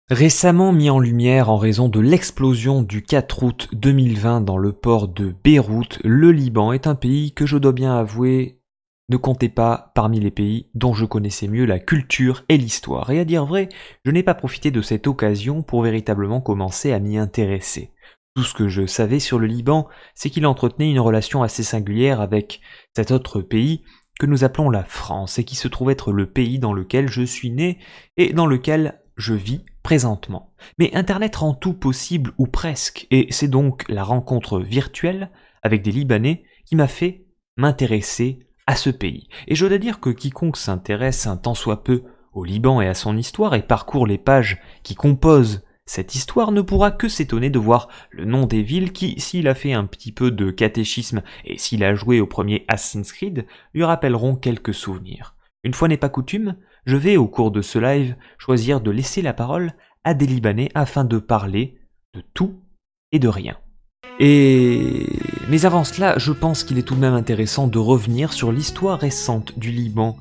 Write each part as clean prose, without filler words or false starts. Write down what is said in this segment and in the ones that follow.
Récemment mis en lumière en raison de l'explosion du 4 août 2020 dans le port de Beyrouth, le Liban est un pays que je dois bien avouer ne comptait pas parmi les pays dont je connaissais mieux la culture et l'histoire. Et à dire vrai, je n'ai pas profité de cette occasion pour véritablement commencer à m'y intéresser. Tout ce que je savais sur le Liban, c'est qu'il entretenait une relation assez singulière avec cet autre pays que nous appelons la France et qui se trouve être le pays dans lequel je suis né et dans lequel je vis présentement. Mais Internet rend tout possible ou presque, et c'est donc la rencontre virtuelle avec des Libanais qui m'a fait m'intéresser à ce pays. Et je dois dire que quiconque s'intéresse un tant soit peu au Liban et à son histoire et parcourt les pages qui composent cette histoire ne pourra que s'étonner de voir le nom des villes qui, s'il a fait un petit peu de catéchisme et s'il a joué au premier Assassin's Creed, lui rappelleront quelques souvenirs. Une fois n'est pas coutume, je vais, au cours de ce live, choisir de laisser la parole à des Libanais afin de parler de tout et de rien. Mais avant cela, je pense qu'il est tout de même intéressant de revenir sur l'histoire récente du Liban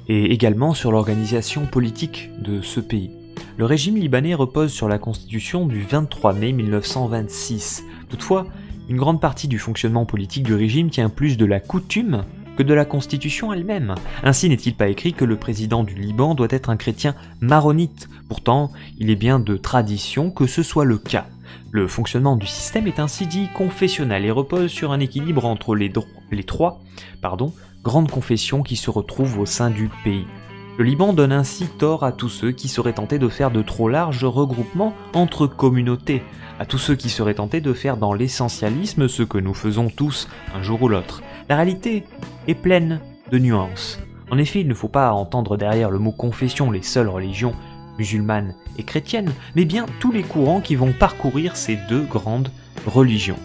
et également sur l'organisation politique de ce pays. Le régime libanais repose sur la constitution du 23 mai 1926. Toutefois, une grande partie du fonctionnement politique du régime tient plus de la coutume que de la constitution elle-même. Ainsi n'est-il pas écrit que le président du Liban doit être un chrétien maronite. Pourtant, il est bien de tradition que ce soit le cas. Le fonctionnement du système est ainsi dit confessionnel et repose sur un équilibre entre les trois grandes confessions qui se retrouvent au sein du pays. Le Liban donne ainsi tort à tous ceux qui seraient tentés de faire de trop larges regroupements entre communautés, à tous ceux qui seraient tentés de faire dans l'essentialisme ce que nous faisons tous un jour ou l'autre. La réalité est pleine de nuances. En effet, il ne faut pas entendre derrière le mot confession les seules religions musulmanes et chrétiennes, mais bien tous les courants qui vont parcourir ces deux grandes religions.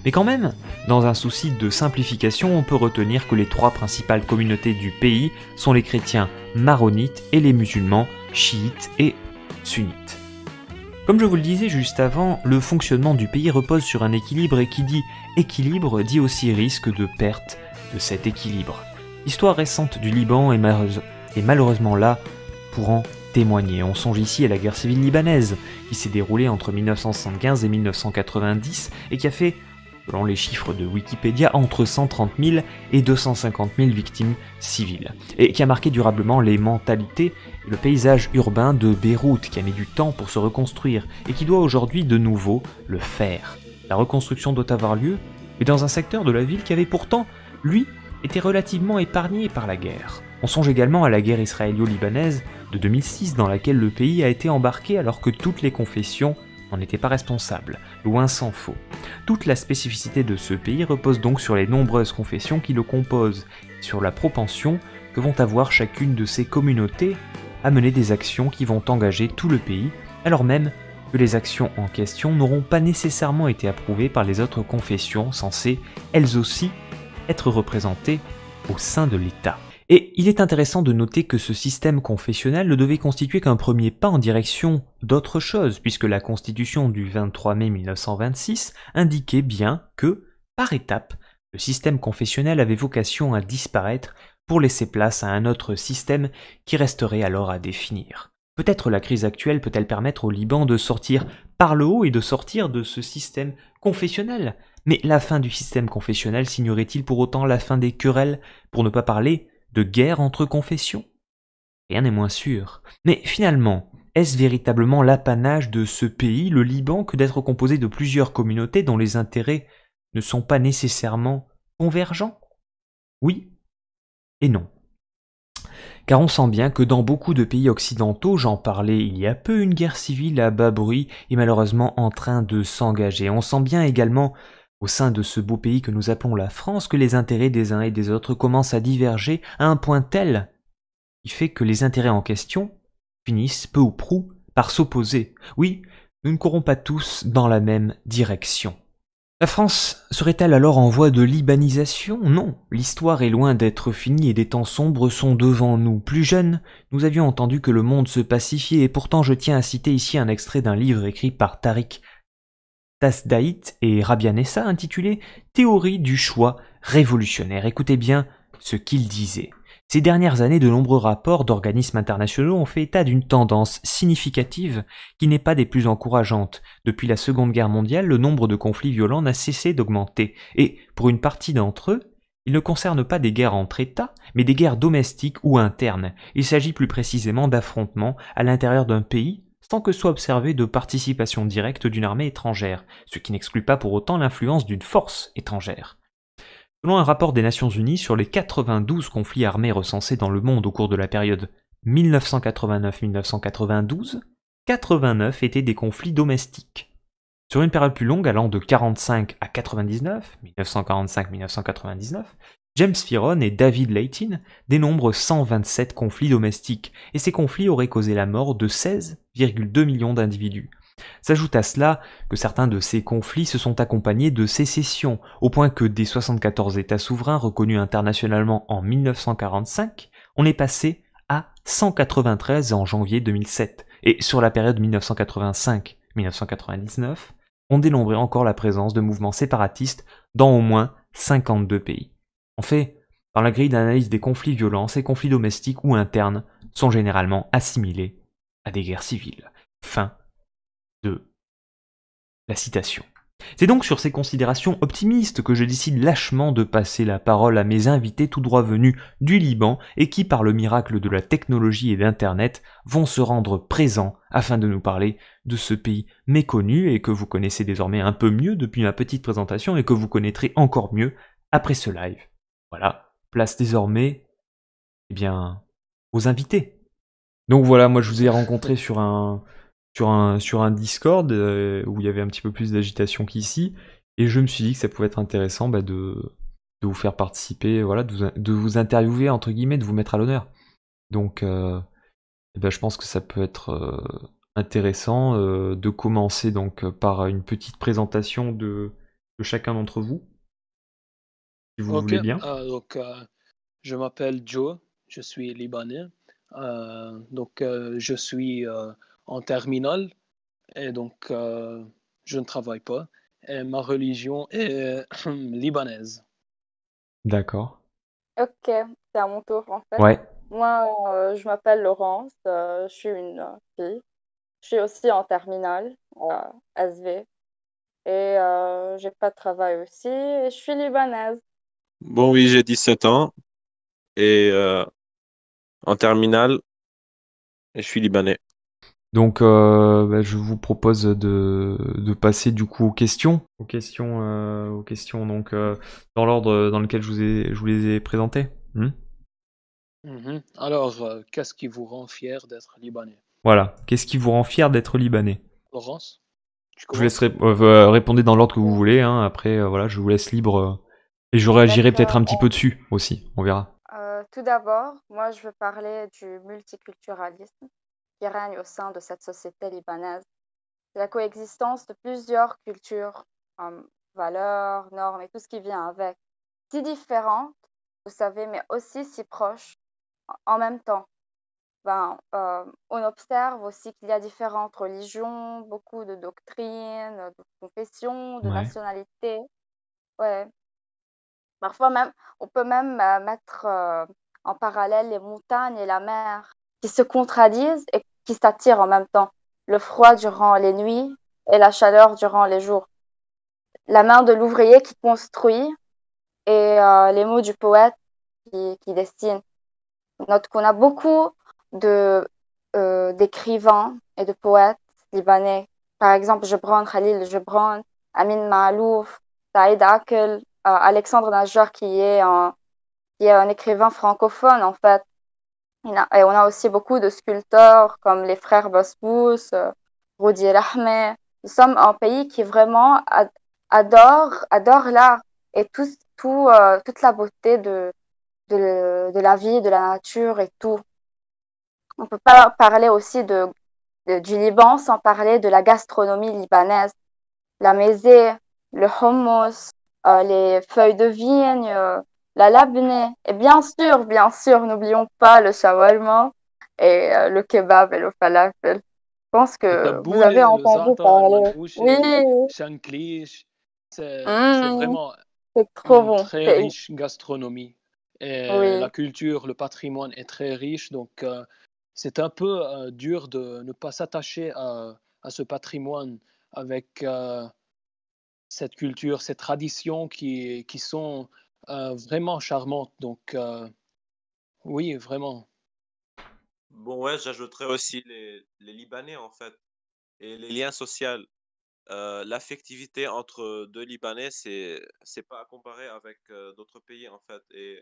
Mais quand même, dans un souci de simplification, on peut retenir que les trois principales communautés du pays sont les chrétiens maronites et les musulmans chiites et sunnites. Comme je vous le disais juste avant, le fonctionnement du pays repose sur un équilibre et qui dit équilibre dit aussi risque de perte de cet équilibre. L'histoire récente du Liban est malheureusement là pour en témoigner. On songe ici à la guerre civile libanaise qui s'est déroulée entre 1975 et 1990 et qui a fait, selon les chiffres de Wikipédia, entre 130 000 et 250 000 victimes civiles, et qui a marqué durablement les mentalités et le paysage urbain de Beyrouth, qui a mis du temps pour se reconstruire, et qui doit aujourd'hui de nouveau le faire. La reconstruction doit avoir lieu, mais dans un secteur de la ville qui avait pourtant, lui, été relativement épargné par la guerre. On songe également à la guerre israélo-libanaise de 2006, dans laquelle le pays a été embarqué alors que toutes les confessions n'en étaient pas responsables, loin s'en faut. Toute la spécificité de ce pays repose donc sur les nombreuses confessions qui le composent, sur la propension que vont avoir chacune de ces communautés à mener des actions qui vont engager tout le pays, alors même que les actions en question n'auront pas nécessairement été approuvées par les autres confessions censées, elles aussi, être représentées au sein de l'État. Et il est intéressant de noter que ce système confessionnel ne devait constituer qu'un premier pas en direction d'autre chose, puisque la constitution du 23 mai 1926 indiquait bien que, par étapes, le système confessionnel avait vocation à disparaître pour laisser place à un autre système qui resterait alors à définir. Peut-être la crise actuelle peut-elle permettre au Liban de sortir par le haut et de sortir de ce système confessionnel. Mais la fin du système confessionnel signerait-il pour autant la fin des querelles, pour ne pas parler de guerre entre confessions? Rien n'est moins sûr. Mais finalement, est-ce véritablement l'apanage de ce pays, le Liban, que d'être composé de plusieurs communautés dont les intérêts ne sont pas nécessairement convergents? Oui et non. Car on sent bien que dans beaucoup de pays occidentaux, j'en parlais il y a peu, une guerre civile à bas bruit est malheureusement en train de s'engager. On sent bien également au sein de ce beau pays que nous appelons la France, que les intérêts des uns et des autres commencent à diverger à un point tel qui fait que les intérêts en question finissent peu ou prou par s'opposer. Oui, nous ne courons pas tous dans la même direction. La France serait-elle alors en voie de libanisation? Non, l'histoire est loin d'être finie et des temps sombres sont devant nous. Plus jeunes, nous avions entendu que le monde se pacifiait et pourtant je tiens à citer ici un extrait d'un livre écrit par Tariq Tasdaït et Rabia Nessa intitulé « Théorie du choix révolutionnaire ». Écoutez bien ce qu'il disait. Ces dernières années, de nombreux rapports d'organismes internationaux ont fait état d'une tendance significative qui n'est pas des plus encourageantes. Depuis la Seconde Guerre mondiale, le nombre de conflits violents n'a cessé d'augmenter, et pour une partie d'entre eux, ils ne concernent pas des guerres entre États, mais des guerres domestiques ou internes. Il s'agit plus précisément d'affrontements à l'intérieur d'un pays sans que soit observée de participation directe d'une armée étrangère, ce qui n'exclut pas pour autant l'influence d'une force étrangère. Selon un rapport des Nations Unies, sur les 92 conflits armés recensés dans le monde au cours de la période 1989-1992, 89 étaient des conflits domestiques. Sur une période plus longue allant de 45 à 99, 1945-1999, James Firon et David Leighton dénombrent 127 conflits domestiques, et ces conflits auraient causé la mort de 16,2 millions d'individus. S'ajoute à cela que certains de ces conflits se sont accompagnés de sécessions, au point que des 74 États souverains reconnus internationalement en 1945, on est passé à 193 en janvier 2007, et sur la période 1985-1999, on dénombrait encore la présence de mouvements séparatistes dans au moins 52 pays. En fait, dans la grille d'analyse des conflits violents, ces conflits domestiques ou internes sont généralement assimilés à des guerres civiles. Fin de la citation. C'est donc sur ces considérations optimistes que je décide lâchement de passer la parole à mes invités tout droit venus du Liban et qui, par le miracle de la technologie et d'Internet, vont se rendre présents afin de nous parler de ce pays méconnu et que vous connaissez désormais un peu mieux depuis ma petite présentation et que vous connaîtrez encore mieux après ce live. Voilà, place désormais, aux invités. Donc voilà, moi je vous ai rencontré sur un Discord où il y avait un petit peu plus d'agitation qu'ici, et je me suis dit que ça pouvait être intéressant de vous faire participer, voilà, de vous interviewer, entre guillemets, de vous mettre à l'honneur. Donc je pense que ça peut être intéressant de commencer donc par une petite présentation de chacun d'entre vous, si vous Ok, voulez bien. Je m'appelle Joe, je suis libanais. Je suis en terminale et je ne travaille pas. Et ma religion est libanaise. D'accord. Ok, c'est à mon tour en fait. Ouais. Moi, je m'appelle Laurence, je suis une fille. Je suis aussi en terminale à SV et j'ai pas de travail aussi et je suis libanaise. Bon, oui, j'ai 17 ans et en terminale, et je suis libanais. Donc, je vous propose de passer du coup aux questions. Donc, dans l'ordre dans lequel je vous les ai présentées. Alors, qu'est-ce qui vous rend fier d'être libanais? Voilà. Qu'est-ce qui vous rend fier d'être libanais? Laurence, tu Je vous laisse commences? répondre dans l'ordre que vous voulez. Hein. Après, voilà, je vous laisse libre. Et je réagirai peut-être un petit peu dessus aussi. On verra. Tout d'abord, moi, je veux parler du multiculturalisme qui règne au sein de cette société libanaise. C'est la coexistence de plusieurs cultures, valeurs, normes et tout ce qui vient avec. Si différentes, vous savez, mais aussi si proches en même temps. On observe aussi qu'il y a différentes religions, beaucoup de doctrines, de confessions, de Ouais. nationalités. Ouais. Parfois même, on peut même mettre en parallèle les montagnes et la mer qui se contradisent et qui s'attirent en même temps. Le froid durant les nuits et la chaleur durant les jours. La main de l'ouvrier qui construit et les mots du poète qui dessine. Note qu'on a beaucoup de d'écrivains et de poètes libanais. Par exemple, Gibran Khalil Gibran, Amin Maalouf, Saïd Akel, Alexandre Najjar qui est un écrivain francophone en fait. Et on a aussi beaucoup de sculpteurs comme les frères Basbous, Rudi Rahmeh. Nous sommes un pays qui vraiment adore l'art et toute la beauté de la vie, de la nature et tout. On ne peut pas parler aussi du Liban sans parler de la gastronomie libanaise. La mezze, le hummus, les feuilles de vigne, la labneh. Et bien sûr, n'oublions pas le shawarma et le kebab et le falafel. Je pense Le que vous taboul, avez le entendu za'atar, le parler. manfouche, Oui, shanklish, c'est mmh, vraiment c'est trop une bon. très riche gastronomie. Et Oui, la culture, le patrimoine est très riche, donc c'est un peu dur de ne pas s'attacher à ce patrimoine avec cette culture, ces traditions qui sont vraiment charmantes. Donc oui, vraiment. Bon, ouais, j'ajouterais aussi les Libanais, en fait, et les liens sociaux. L'affectivité entre deux Libanais, c'est pas à comparer avec d'autres pays, en fait. Et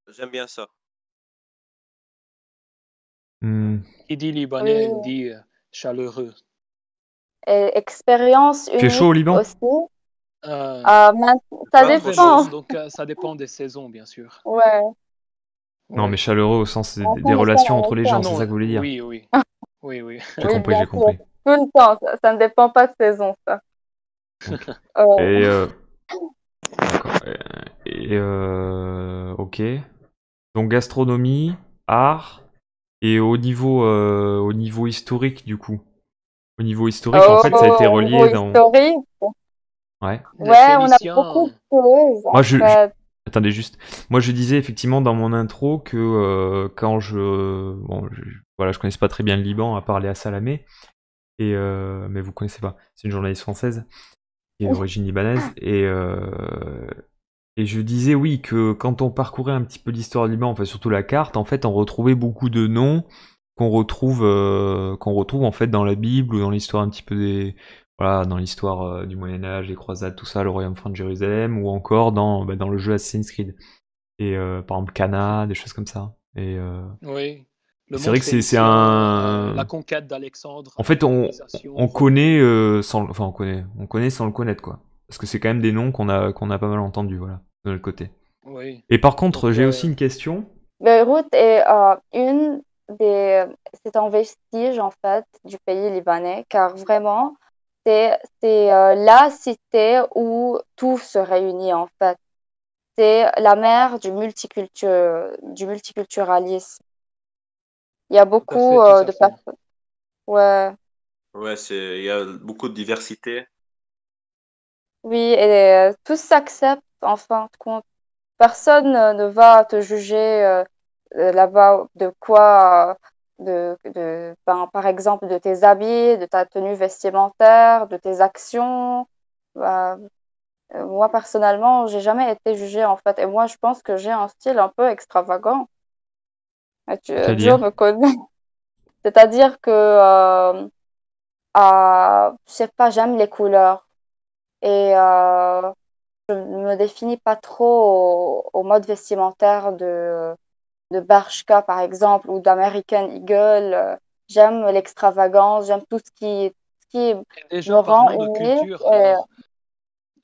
j'aime bien ça. Hmm. Qui dit libanais oui. dit chaleureux. Et expérience Il fait chaud unique au Liban? aussi. Euh, Ça pas Chaud. vraiment, dépend. donc ça dépend des saisons, bien sûr. Ouais. Non, mais Oui. chaleureux au sens des Maintenant, ça, relations entre les Ah gens, c'est non, ça que vous voulez dire. oui, oui, oui, oui. J'ai oui, compris, bien j'ai sûr. compris. Tout le temps. Ça ne dépend pas de saison, ça. Ok. Euh, Et d'accord. Ok. Donc gastronomie, art, et au niveau historique du coup. Au niveau historique, en fait, ça a été au niveau relié dans. historique, Ouais. Les ouais, on a beaucoup de Phéniciens, choses, Moi, en fait. attendez juste. Moi, je disais effectivement dans mon intro que quand voilà, je connaissais pas très bien le Liban à part Léa Salamé, et mais vous connaissez pas. C'est une journaliste française qui est d'origine libanaise, et je disais oui que quand on parcourait un petit peu l'histoire du Liban, enfin surtout la carte, en fait, on retrouvait beaucoup de noms qu'on retrouve en fait dans la Bible ou dans l'histoire un petit peu voilà, dans l'histoire du Moyen Âge, les croisades, tout ça, le royaume franc de Jérusalem, ou encore dans le jeu Assassin's Creed. Et par exemple Cana, des choses comme ça. oui. Et Le c'est monde vrai que c'est phénicien, la conquête d'Alexandre, en la fait, colonisation, on vraiment. connaît enfin on connaît sans le connaître quoi. Parce que c'est quand même des noms qu'on a pas mal entendus, voilà, de notre côté. Oui. Et par contre, Donc, j'ai aussi une question. Beyrouth est une des... C'est un vestige, en fait, du pays libanais, car vraiment, c'est la cité où tout se réunit, en fait. C'est la mère du multiculturalisme. Il y a tout à fait, beaucoup tout à de fait. personnes. Ouais, Ouais, il y a beaucoup de diversité. oui, et tous s'acceptent, en fin de compte. Personne ne va te juger là-bas de quoi, ben, par exemple, de tes habits, de ta tenue vestimentaire, de tes actions. Ben, moi, personnellement, j'ai jamais été jugée, en fait. Et moi, je pense que j'ai un style un peu extravagant. Joe C'est-à-dire? me connaît. C'est-à-dire que, je sais pas, j'aime les couleurs. Et je ne me définis pas trop au mode vestimentaire de Bershka, par exemple, ou d'American Eagle. J'aime l'extravagance, j'aime tout ce qui Et me déjà, rend parlons de unique. culture Et, alors.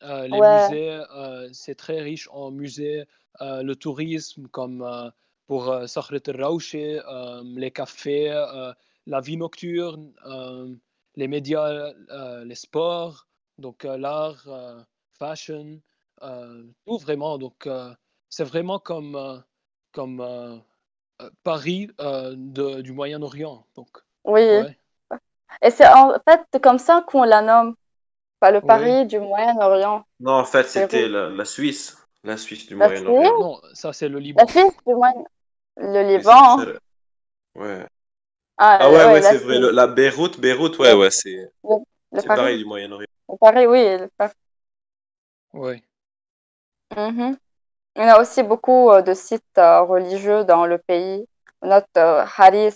Les ouais, musées, c'est très riche en musées. Le tourisme, comme pour Sakhret el-Rawche, les cafés, la vie nocturne, les médias, les sports, donc l'art, fashion, tout vraiment. Donc, c'est vraiment comme Paris du Moyen-Orient. Donc, oui. ouais, Et c'est en fait comme ça qu'on la nomme, pas le ouais. Paris du Moyen-Orient, Non, en fait, c'était Beyrouth. La Suisse du La Moyen-Orient. Suisse, Non, ça c'est le la Liban. Suisse du Moyen, le Oui, c'est ça. Liban. Ouais. Ah, Ah ouais, ouais, ouais, la c'est vrai. Suisse, La Beyrouth, ouais, le, ouais, le, le c'est Paris. pareil du Moyen-Orient. Le Paris, oui, le Paris. Ouais. Mhm. Il y a aussi beaucoup de sites religieux dans le pays. On note Haris,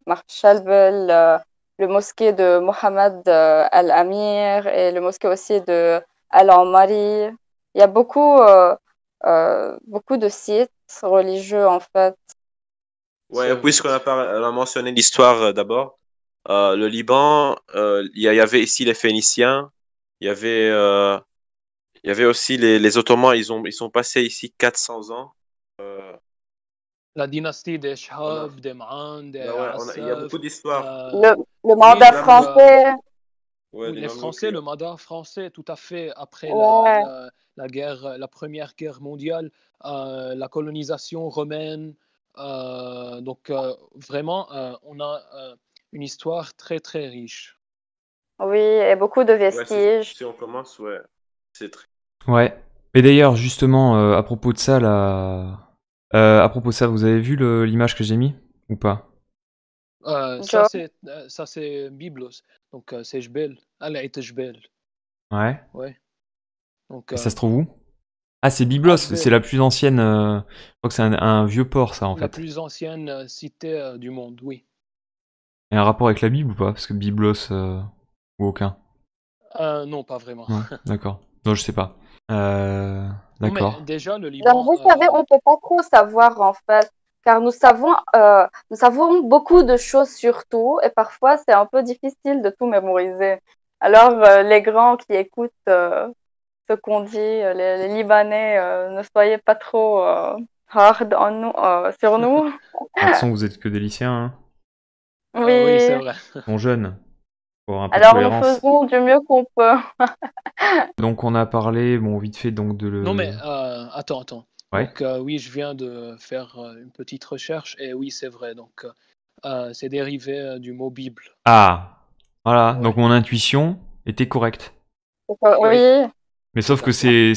Marshalbel, le mosquée de Mohammed Al-Amir et le mosquée aussi de Al-Amari. Il y a beaucoup de sites religieux en fait. C'est Ouais, vrai. on a mentionné l'histoire d'abord, le Liban, il y avait ici les Phéniciens, il y avait, euh, il y avait aussi les Ottomans, ils sont passés ici 400 ans. Euh, La dynastie des on a, Shahab, des Ma'an, des ouais, il y a beaucoup Assaf. d'histoires. Le, le Oui, mandat donc français, Ouais, oui, des les Français, Mamelouks. le mandat français, tout à fait, après ouais, la Première Guerre mondiale, la colonisation romaine. Donc, vraiment, on a une histoire très, très riche. oui, et beaucoup de Ouais, vestiges. si on commence, ouais, c'est très. Ouais. Et d'ailleurs, justement, à propos de ça, à propos de ça, vous avez vu l'image que j'ai mis ou pas? Ça, Joe. c'est Byblos. Donc, c'est Jbel. Elle a été Jbel. Ouais. Ouais. Donc, Et ça se trouve où? Ah, c'est Byblos, à c'est Jbel, la plus ancienne. Je crois que c'est un vieux port, ça, en la fait. plus ancienne cité du monde, oui. Il y a un rapport avec la Bible ou pas? Parce que Byblos, ou aucun. Non, pas vraiment. Non, d'accord. Non, je sais pas. Non, mais D'accord. déjà, le Genre, Liban, vous savez, on peut pas trop savoir en fait, car nous savons beaucoup de choses sur tout, et parfois c'est un peu difficile de tout mémoriser. Alors, les grands qui écoutent ce qu'on dit, les Libanais, ne soyez pas trop hard sur nous. J'ai l'impression que vous êtes que des lycéens, hein. oui, c'est Oui, vrai. Ils sont jeunes. Faut avoir un peu de alors nous tolérance. faisons du mieux qu'on peut. Donc on a parlé, bon, vite fait, donc de Non, mais le... attends. Ouais. Donc, oui, je viens de faire une petite recherche, et oui, c'est vrai. Donc, c'est dérivé du mot Bible. Ah, voilà. Donc Ouais. mon intuition était correcte. Oui, Oui, Mais tout sauf à que fait.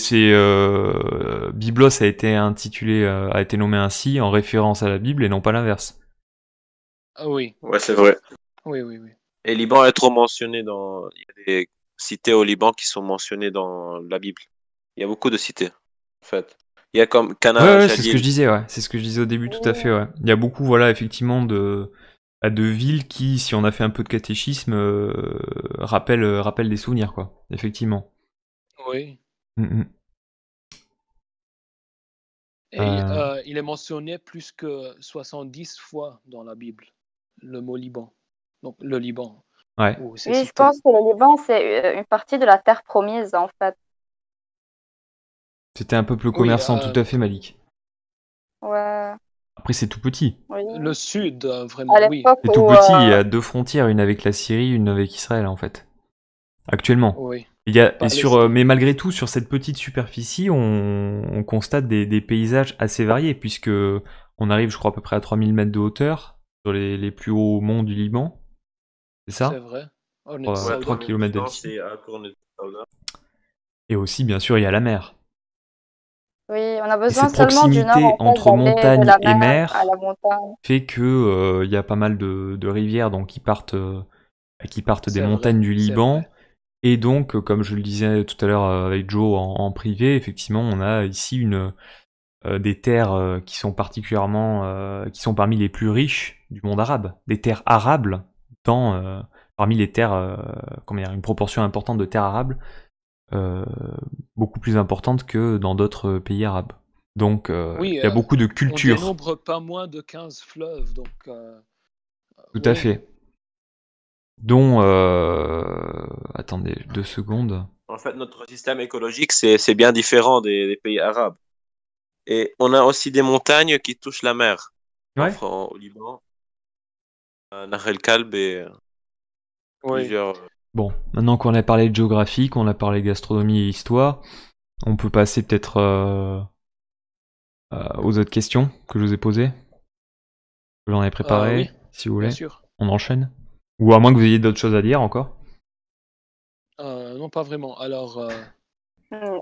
Byblos a été intitulé, a été nommé ainsi en référence à la Bible et non pas l'inverse. Oui, Ouais, c'est vrai. oui. Et Liban est trop mentionné dans. Il y a des cités au Liban qui sont mentionnées dans la Bible. Il y a beaucoup de cités, en fait. Il y a comme Ouais, Cana, ouais, c'est ce que je Jalil. disais, ouais. C'est ce que je disais au début, tout à fait, oui. ouais. Il y a beaucoup, voilà, effectivement, de villes qui, si on a fait un peu de catéchisme, rappellent des souvenirs, quoi. Effectivement. Oui. Mm, mm. Et Euh, il est mentionné plus que 70 fois dans la Bible, le mot Liban. Donc, le Liban, ouais. où c'est Oui, je cité. pense que le Liban, c'est une partie de la terre promise, en fait. C'était un peuple Oui, commerçant, tout à fait, Malik. Ouais, Après, c'est tout petit. le oui. sud, À vraiment, oui. l'époque C'est tout où, petit, il y a deux frontières, une avec la Syrie, une avec Israël, en fait. Actuellement. Oui. Mais Palestine. malgré tout, sur cette petite superficie, on constate des paysages assez variés, puisque on arrive, je crois, à peu près à 3000 mètres de hauteur, sur les plus hauts monts du Liban, c'est C'est ça? vrai. Hornet 3, Ouais, 3 Sauda. 3200, km d'altitude. c'est à Cornet. Et aussi, bien sûr, il y a la mer. oui, on a Et besoin cette seulement d'une heure, proximité en fait, entre d'aller de montagne la et mer à mer la montagne. fait que il y a pas mal de rivières donc, qui partent des C'est vrai, montagnes du c'est vrai. Liban. Et donc, comme je le disais tout à l'heure avec Joe en privé, effectivement, on a ici des terres qui sont particulièrement, qui sont parmi les plus riches du monde arabe, des terres arables parmi les terres, comment dire, une proportion importante de terres arables, euh, beaucoup plus importante que dans d'autres pays arabes. Donc, Oui, il y a beaucoup de on cultures, dénombre pas moins de 15 fleuves, donc tout à oui. fait, dont, attendez 2 secondes. En fait, notre système écologique, c'est bien différent des pays arabes. Et on a aussi des montagnes qui touchent la mer. Ouais. Au Liban, Nahr el Kalb et Oui. plusieurs. Bon, maintenant qu'on a parlé de géographie, qu'on a parlé gastronomie et histoire, on peut passer peut-être aux autres questions que je vous ai posées. Que j'en ai Oui, préparé, si vous bien voulez. sûr. On enchaîne. Ou à moins que vous ayez d'autres choses à dire encore. Non, pas vraiment. Alors,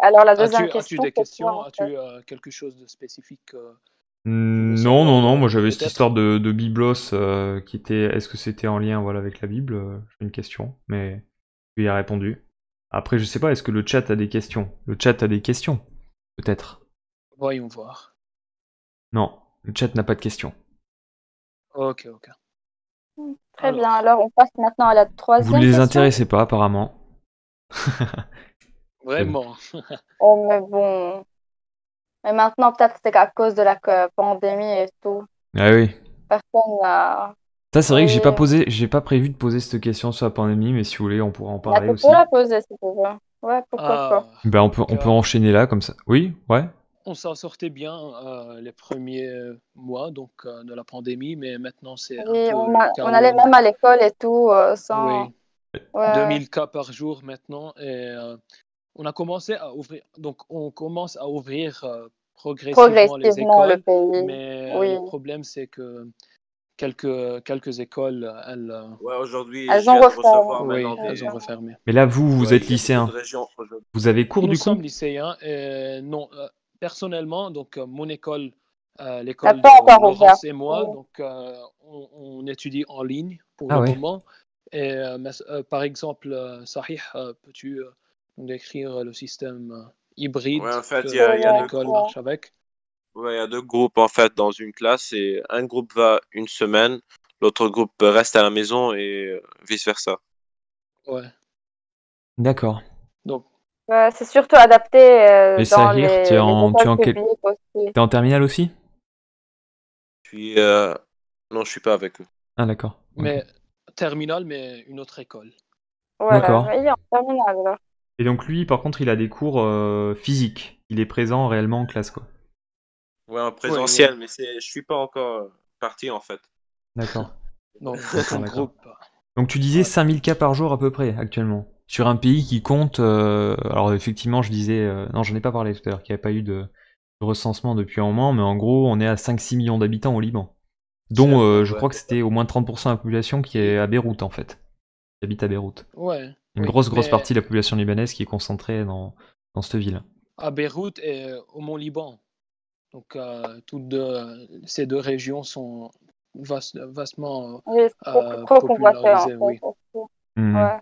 Alors, la deuxième as-tu question, des c'est quoi, questions? en fait? As-tu quelque chose de spécifique tu veux Non, non, savoir, non, moi j'avais cette histoire peut-être? de Biblos qui était. Est-ce que c'était en lien voilà, avec la Bible J'ai une question, mais tu y as répondu. Après, je sais pas, est-ce que le chat a des questions? Le chat a des questions, peut-être. Voyons voir. Non, le chat n'a pas de questions. Ok. Très bien. Alors, Alors, on passe maintenant à la Vous ne troisième les question. intéressez pas, apparemment. vraiment. Oh, mais bon. Mais maintenant, peut-être c'est à cause de la pandémie et tout. Ah oui. Personne n'a. Ça, c'est vrai que Oui. j'ai pas prévu de poser cette question sur la pandémie, mais si vous voulez, on pourra en Mais parler tu peux aussi. la poser si tu veux. Ouais, pourquoi pas. Ben, Donc, on peut enchaîner là, comme ça. Oui, ouais. on s'en sortait bien les premiers mois donc, de la pandémie, mais maintenant c'est un Oui, peu le on allait chaos. même à l'école et tout, sans. Oui, Ouais, 2000 cas par jour maintenant. Et on a commencé à ouvrir, donc on commence à ouvrir progressivement les progressivement le écoles, pays. mais Oui, le problème c'est que quelques écoles, Ouais, aujourd'hui, Elles je ont viens de refermé. recevoir oui, maintenant elles ont des. refermé. Mais là, vous Ouais, êtes il y a beaucoup lycéen. de régions aujourd'hui. Vous avez cours Nous du coup? sommes lycéens et non, personnellement, donc mon école, N'a l'école pas de encore ouvert. Laurence et moi, donc on étudie en ligne pour Ah le ouais. moment. Et par exemple, Sahih, peux-tu nous décrire le système hybride Ouais, en fait, que il y a ton deux école groupes. marche avec? Ouais, il y a deux groupes en fait dans une classe et un groupe va une semaine, l'autre groupe reste à la maison et vice-versa. Ouais. D'accord. Donc, Ouais, c'est surtout adapté Et dans Sahir, les écoles publiques aussi. t'es en terminale aussi? Puis, non, je suis pas avec eux. Ah d'accord. Ok. mais terminale, mais une autre école. Ouais, D'accord. mais il est en terminale là. Et donc lui, par contre, il a des cours physiques. Il est présent réellement en classe, quoi. Ouais, en Oui, présentiel, oui. mais je suis pas encore parti en fait. D'accord. Donc, D'accord, en d'accord. groupe. Donc tu disais Ouais. 5000 cas par jour à peu près actuellement. Sur un pays qui compte... alors effectivement, je disais... non, j'en ai pas parlé tout à l'heure, qu'il n'y avait pas eu de recensement depuis un moment, mais en gros, on est à 5-6 millions d'habitants au Liban. Dont je Ouais. crois que c'était au moins 30% de la population qui est à Beyrouth en fait. Qui habite à Beyrouth. Ouais, Une oui. grosse Mais partie de la population libanaise qui est concentrée dans cette ville. à Beyrouth et au Mont-Liban. Donc, ces deux régions sont vastement Il est trop convoité en popularisées, fait oui. aussi. Mhm. Ouais.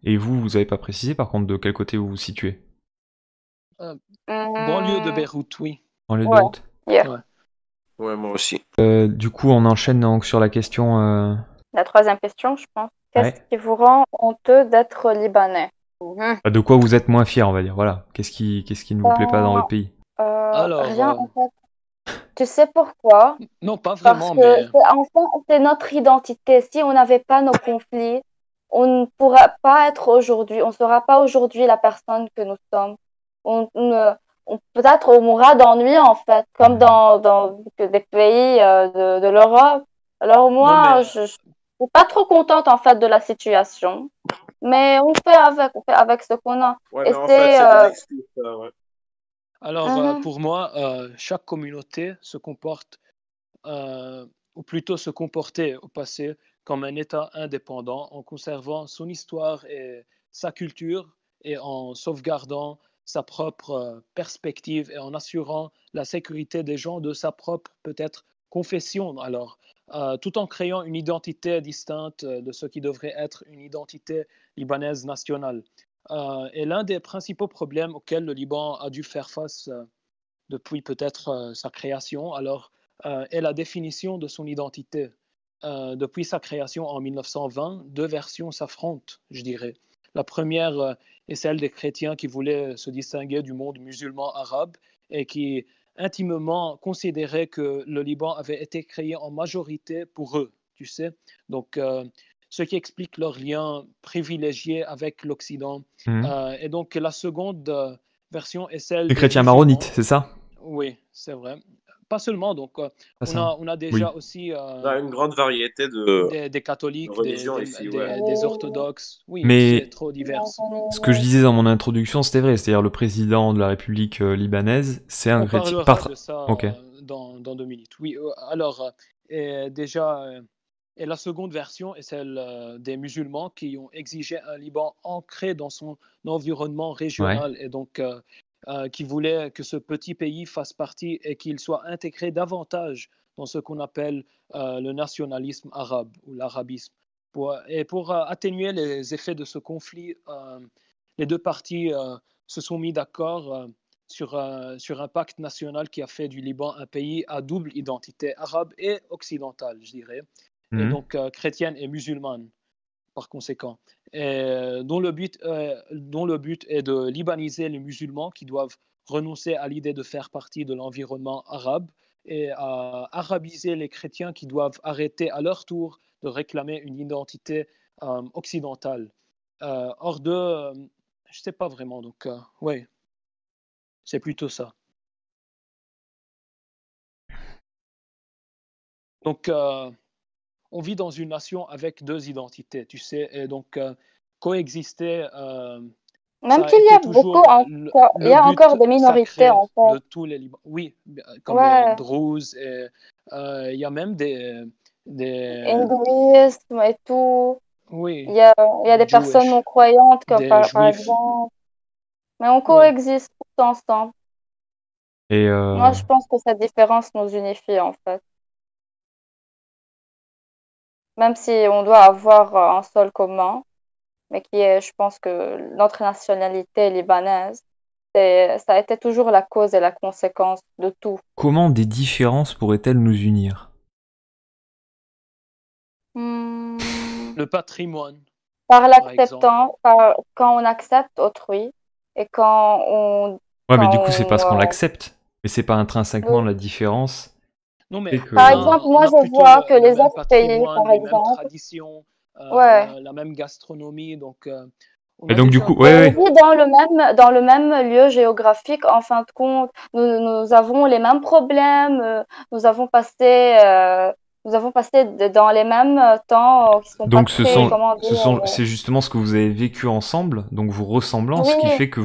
Et vous avez pas précisé par contre de quel côté vous vous situez? Euh, banlieue de Hum, Beyrouth, oui. En lieu de ouais, Beyrouth. hier. Ouais. Ouais, moi aussi. Du coup, on enchaîne donc sur la question. La troisième question, je pense. Qu'est-ce Ouais. qui vous rend honteux d'être libanais? Mhm. De quoi vous êtes moins fier, on va dire. Voilà. Qu'est-ce qui ne vous plaît pas dans votre Ben, pays? Alors, rien en fait. Tu sais pourquoi? non, pas Parce vraiment, que mais c'est notre identité. Si on n'avait pas nos conflits, on ne pourra pas être aujourd'hui, on ne sera pas aujourd'hui la personne que nous sommes. Peut-être on mourra d'ennui en fait, comme dans des pays de l'Europe. Alors non, moi, mais je suis pas trop contente en fait de la situation, mais on fait avec ce qu'on a. Ouais, Et mais en fait, c'est c'est des excuses, ça, ouais. alors mhm, pour moi, chaque communauté se comporte, ou plutôt se comportait au passé comme un État indépendant en conservant son histoire et sa culture et en sauvegardant sa propre perspective et en assurant la sécurité des gens de sa propre peut-être confession. Alors, tout en créant une identité distincte de ce qui devrait être une identité libanaise nationale. Et l'un des principaux problèmes auxquels le Liban a dû faire face depuis peut-être sa création, alors, est la définition de son identité. Depuis sa création en 1920, deux versions s'affrontent, je dirais. La première est celle des chrétiens qui voulaient se distinguer du monde musulman arabe et qui intimement considéraient que le Liban avait été créé en majorité pour eux, tu sais. Donc, ce qui explique leur lien privilégié avec l'Occident. Mhm. Et donc, la seconde version est celle Les des chrétiens maronites, musulmans. c'est ça? Oui, c'est vrai. Pas seulement, donc Pas ça, hein. on a déjà Oui. aussi On a une grande variété des de catholiques, religions ici, ouais. des orthodoxes. Oui, c'est Mais trop divers. ce que je disais dans mon introduction, c'était vrai. C'est-à-dire le président de la République libanaise, c'est un On chrétien. parlera de ça Ok. dans 2 minutes. Oui, alors, déjà, et la seconde version est celle des musulmans qui ont exigé un Liban ancré dans son environnement Ouais. régional et donc qui voulaient que ce petit pays fasse partie et qu'il soit intégré davantage dans ce qu'on appelle le nationalisme arabe ou l'arabisme. Et pour atténuer les effets de ce conflit, les deux parties se sont mis d'accord sur un pacte national qui a fait du Liban un pays à double identité, arabe et occidentale, je dirais, et Mhm. donc chrétienne et musulmane par conséquent, et dont le but est de libaniser les musulmans qui doivent renoncer à l'idée de faire partie de l'environnement arabe et à arabiser les chrétiens qui doivent arrêter à leur tour de réclamer une identité occidentale. Hors de, je ne sais pas vraiment, donc oui, c'est plutôt ça. Donc, on vit dans une nation avec deux identités, tu sais, et donc coexister Même Ça a qu'il y été a beaucoup toujours encore, il y le a encore but des minorités sacré en de fait. tous les Libanais. Oui, comme les Ouais, Druzes. Et, il y a même des hindouisme et tout. oui, Il y a des personnes non Jewish, croyantes, comme des par Juifs. exemple. Mais on Oui, coexiste tous ensemble. Et Moi, je pense que cette différence nous unifie en fait. Même si on doit avoir un sol commun, mais qui est, je pense que notre nationalité libanaise, ça a été toujours la cause et la conséquence de tout. comment des différences pourraient-elles nous unir? Hmm, le patrimoine, Par par exemple. quand on accepte autrui et Ouais, mais quand du coup, c'est parce qu'on on, l'accepte. Mais c'est pas intrinsèquement oui. la différence. Non, mais C'est Par que. exemple, on moi, a je plutôt vois que le les même autres pays, patrimoine, par les mêmes exemple, traditions, ouais. la même gastronomie. Donc, on Et a donc, du déjà coup, vu ouais, On ouais. vit dans le même lieu géographique, en fin de compte. Nous avons les mêmes problèmes, nous avons passé dans les mêmes temps qui sont pas Donc, très, comment dire, c'est justement ce que vous avez vécu ensemble, donc vos ressemblances, qui oui, fait que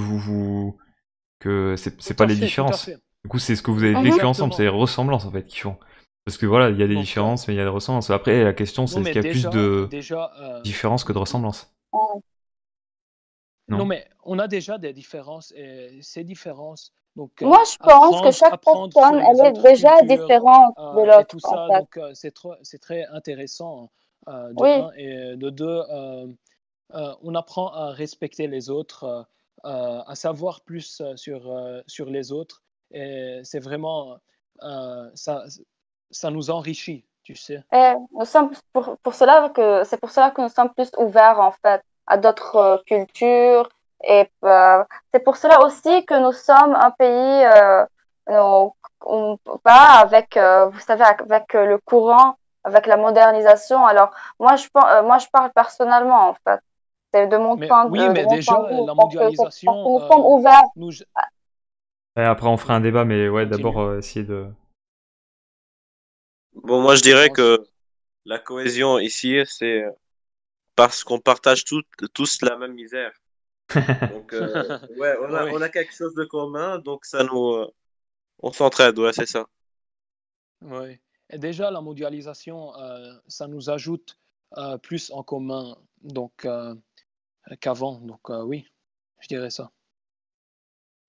que c'est tout pas à les fait, tout à différences. fait. Du coup, c'est ce que vous avez vécu mhm, ensemble, c'est Exactement. les ressemblances en fait qui font. Parce que voilà, il y a des Donc, différences, mais il y a des ressemblances. Après, la question, non, c'est est-ce mais qu'il y a plus de déjà, différences que de ressemblances? non, Non? mais on a déjà des différences et ces différences, donc Moi, je pense que chaque apprendre personne, sur les elle est autres déjà cultures différente de et l'autre, tout en ça, fait. donc c'est très intéressant de Oui, un et de deux, on apprend à respecter les autres, à savoir plus sur les autres et c'est vraiment ça nous enrichit, tu sais. et nous sommes c'est pour cela que nous sommes plus ouverts, en fait, à d'autres cultures. Et c'est pour cela aussi que nous sommes un pays, pas avec, vous savez, avec le courant, avec la modernisation. Alors, moi, je parle personnellement, en fait. C'est Mais oui, de mais mon point de déjà, vue, la parce que mondialisation nous sommes ouverts. nous... Et après, on fera un Oui, débat, mais ouais, d'abord, continue. essayer de. Bon, moi, je Je dirais pense. que la cohésion ici, c'est parce qu'on partage tous la même misère. Donc, ouais, Oui, on a quelque chose de commun, donc on s'entraide, ouais, c'est ça. oui. Et déjà, la mondialisation, ça nous ajoute plus en commun qu'avant. Donc, oui, je dirais ça.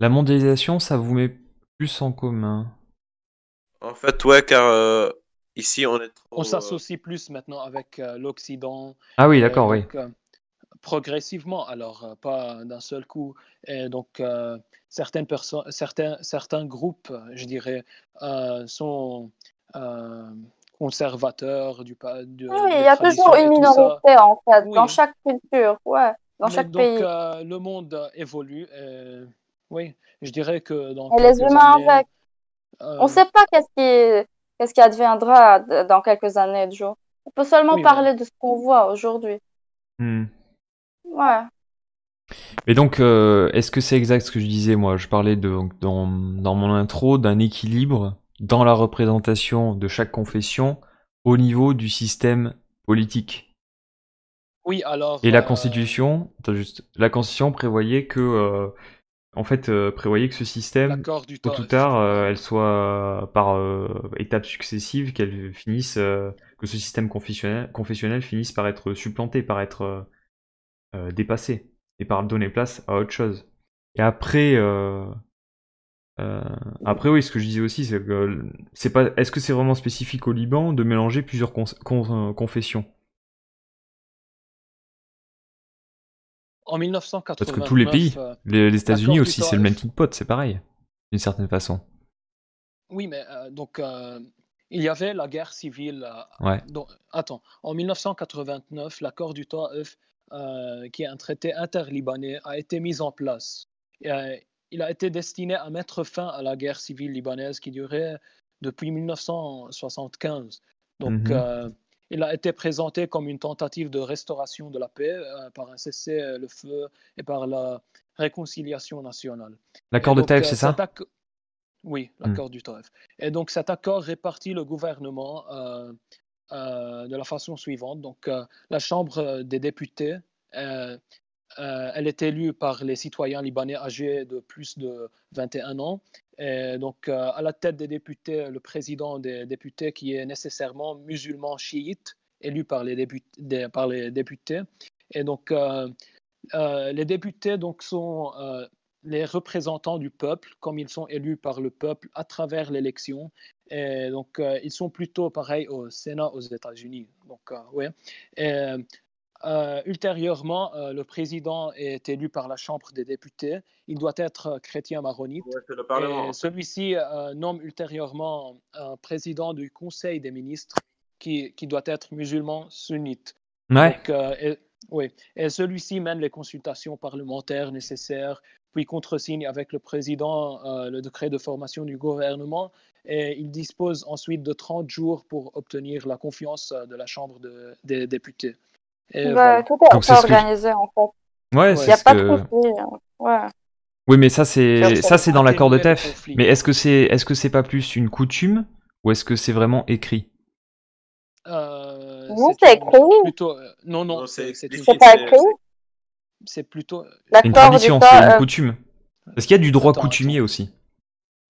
La mondialisation, ça vous met plus en commun. En fait, ouais, car ici, on est On trop. s'associe plus maintenant avec l'Occident Ah oui, et d'accord, oui. donc progressivement, alors pas d'un seul coup. Et donc, certaines personnes, certains groupes, je dirais, sont euh, conservateurs Oui, il des y a toujours traditions une et tout ça. minorité, en fait, dans Oui, chaque culture, ouais, dans mais chaque donc pays. le monde évolue. Et, oui, je dirais que dans Et les quelques humains années, avec. On ne euh, sait pas qu'est-ce qui adviendra dans quelques années, Joe. On peut seulement oui, mais parler de ce qu'on voit aujourd'hui. Hmm. Ouais. Mais donc, est-ce que c'est exact ce que je disais, moi? Je parlais dans mon intro d'un équilibre dans la représentation de chaque confession au niveau du système politique. oui, Et alors la Constitution, attends juste, la Constitution prévoyait que, prévoyait que ce système, l'accord du tôt ou Taif. tard, elle soit par étapes successives, que ce système confessionnel finisse par être supplanté, par être dépassé, et par donner place à autre chose. Et après, après oui, ce que je disais aussi, c'est que c'est pas, est-ce que c'est vraiment spécifique au Liban de mélanger plusieurs confessions? En Parce que tous les 1989, pays, les États-Unis l'accord du aussi, c'est le Taif. melting pot, c'est pareil, d'une certaine façon. Oui, mais donc il y avait la guerre civile. Ouais. Attends, en 1989, l'accord du Taif, qui est un traité interlibanais, a été mis en place. Et, il a été destiné à mettre fin à la guerre civile libanaise qui durait depuis 1975. Donc, Mhm. il a été présenté comme une tentative de restauration de la paix par un cessez-le-feu et par la réconciliation nationale. Et L'accord de donc, Taïf, c'est ça? oui, Hmm. l'accord du Taif. Et donc cet accord répartit le gouvernement de la façon suivante. Donc la Chambre des députés elle est élue par les citoyens libanais âgés de plus de 21 ans. Et donc, à la tête des députés, le président des députés qui est nécessairement musulman chiite, élu par les députés. Et donc, les députés donc, sont les représentants du peuple, comme ils sont élus par le peuple à travers l'élection. Et donc, ils sont plutôt pareils au Sénat aux États-Unis. Donc, ouais. Et, ultérieurement, le président est élu par la Chambre des députés. Il doit être chrétien maronite. Ouais, c'est le Parlement. Et celui-ci nomme ultérieurement un président du Conseil des ministres qui doit être musulman sunnite. Ouais. Donc, oui. Et celui-ci mène les consultations parlementaires nécessaires, puis contresigne avec le président le décret de formation du gouvernement. Et il dispose ensuite de 30 jours pour obtenir la confiance de la Chambre des députés. Et voilà. Tout est Donc, c'est ce que organisé en fait. Ouais, Ouais. Il c'est n'y a ce pas de que. conflit. Ouais. Oui, mais ça c'est dans l'accord de Atténuer le TEF. conflit. Mais est-ce que c'est pas plus une coutume ou est-ce que c'est vraiment écrit? Non, c'est écrit. Plutôt, non, Non, c'est C'est une pas coutume. écrit. C'est plutôt. C'est une L'accord du tradition, temps. c'est une coutume. Parce qu'il y a du droit Attends, coutumier aussi.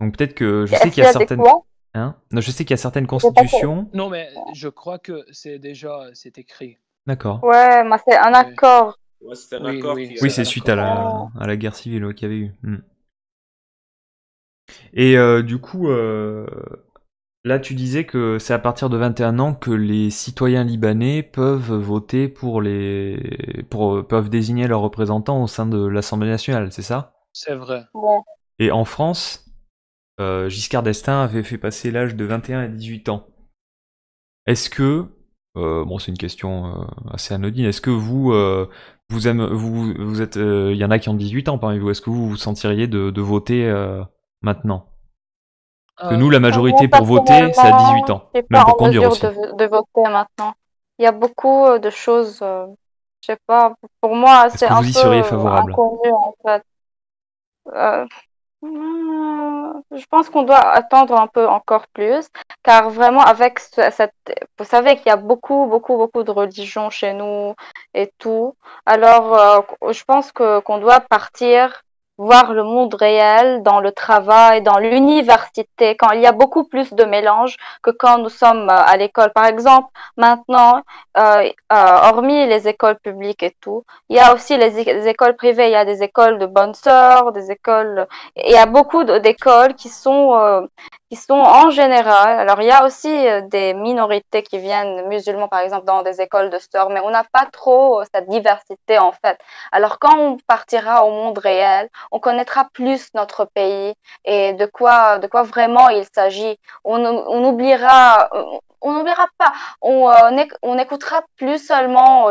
Donc peut-être que je sais Est-ce qu'il y a qu'il y a des certaines. quoi? Hein? Non, je sais qu'il y a certaines Je sais pas. constitutions. Non, mais je crois que c'est écrit. D'accord. Ouais, moi c'est un Ouais. accord. Ouais, c'est un Oui, accord oui, qui Oui, c'est c'est un suite accord. à la guerre civile qu'il y avait eu. Et du coup, là tu disais que c'est à partir de 21 ans que les citoyens libanais peuvent voter peuvent désigner leurs représentants au sein de l'Assemblée nationale, c'est ça? C'est vrai. Bon. Et en France, Giscard d'Estaing avait fait passer l'âge de 21 à 18 ans. Est-ce que, bon c'est une question assez anodine, est-ce que vous êtes, il y en a qui ont 18 ans parmi vous, est-ce que vous vous sentiriez de voter maintenant? Parce que nous, la Euh, majorité Moi, pour voter, c'est à 18 personnellement, ans, je suis même pas pour en conduire mesure aussi. de voter maintenant. Il y a beaucoup de choses, je sais pas, pour moi, Est-ce c'est que un vous y peu seriez favorable? inconnu en fait. Euh, je pense qu'on doit attendre un peu encore plus, car vraiment avec vous savez qu'il y a beaucoup de religions chez nous et tout. Alors, je pense qu'on doit partir voir le monde réel dans le travail, dans l'université, quand il y a beaucoup plus de mélange que quand nous sommes à l'école. Par exemple, maintenant, hormis les écoles publiques et tout, il y a aussi les écoles privées. Il y a des écoles de bonnes sœurs, des écoles. Il y a beaucoup d'écoles qui sont en général. Alors, il y a aussi des minorités qui viennent musulmans, par exemple, dans des écoles de sœurs, mais on n'a pas trop cette diversité, en fait. Alors, quand on partira au monde réel, on connaîtra plus notre pays et de quoi vraiment il s'agit. On oubliera, pas. On écoutera plus seulement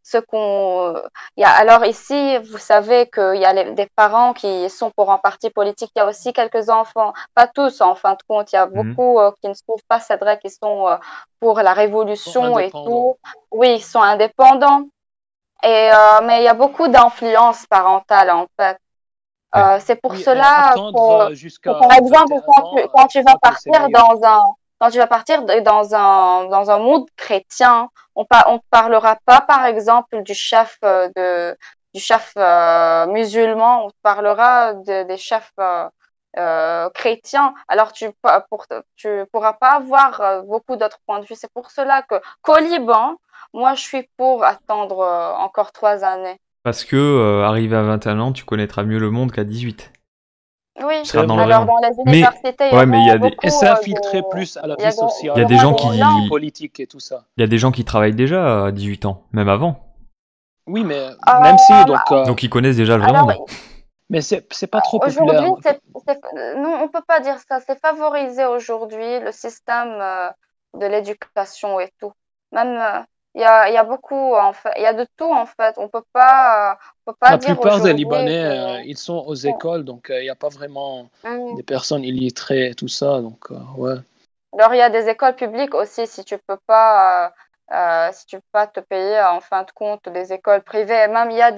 ce qu'on alors ici, vous savez qu'il y a des parents qui sont pour un parti politique. Il y a aussi quelques enfants, pas tous en fin de compte. Il y a beaucoup qui ne suivent pas cette règle, qui sont pour la révolution et tout. Oui, ils sont indépendants. Mais il y a beaucoup d'influence parentale en fait. C'est pour Oui, cela attendre jusqu'à par exemple, 21 ans, quand je tu vas crois que c'est partir meilleur. dans un monde chrétien, on ne parlera pas, par exemple, du chef musulman, on parlera des chefs chrétiens. Alors, tu pourras pas avoir beaucoup d'autres points de vue. C'est pour cela qu'au Liban, moi, je suis pour attendre encore 3 années. Parce que, arrivé à 21 ans, tu connaîtras mieux le monde qu'à 18. Oui, Tu seras dans le alors rayon. dans les Mais, universités, il y ouais, mais il y aura a des, beaucoup Et s'infiltrer plus à la il y a vie sociale, il y a des gens des qui, langues. politique et tout ça. il y a des gens qui travaillent déjà à 18 ans, même avant. Oui, mais même si, Donc ils connaissent déjà le vrai alors, monde. mais c'est pas trop aujourd'hui, populaire. non, on peut pas dire ça. C'est favorisé aujourd'hui, le système de l'éducation et tout. Même, il y a beaucoup, en fait. Il y a de tout, en fait. On peut pas La dire plupart des aujourd'hui Libanais, ils sont aux écoles, donc il n'y a pas vraiment des personnes illettrées et tout ça. Donc, ouais. Alors, il y a des écoles publiques aussi, si tu peux pas te payer en fin de compte des écoles privées. Et même il y a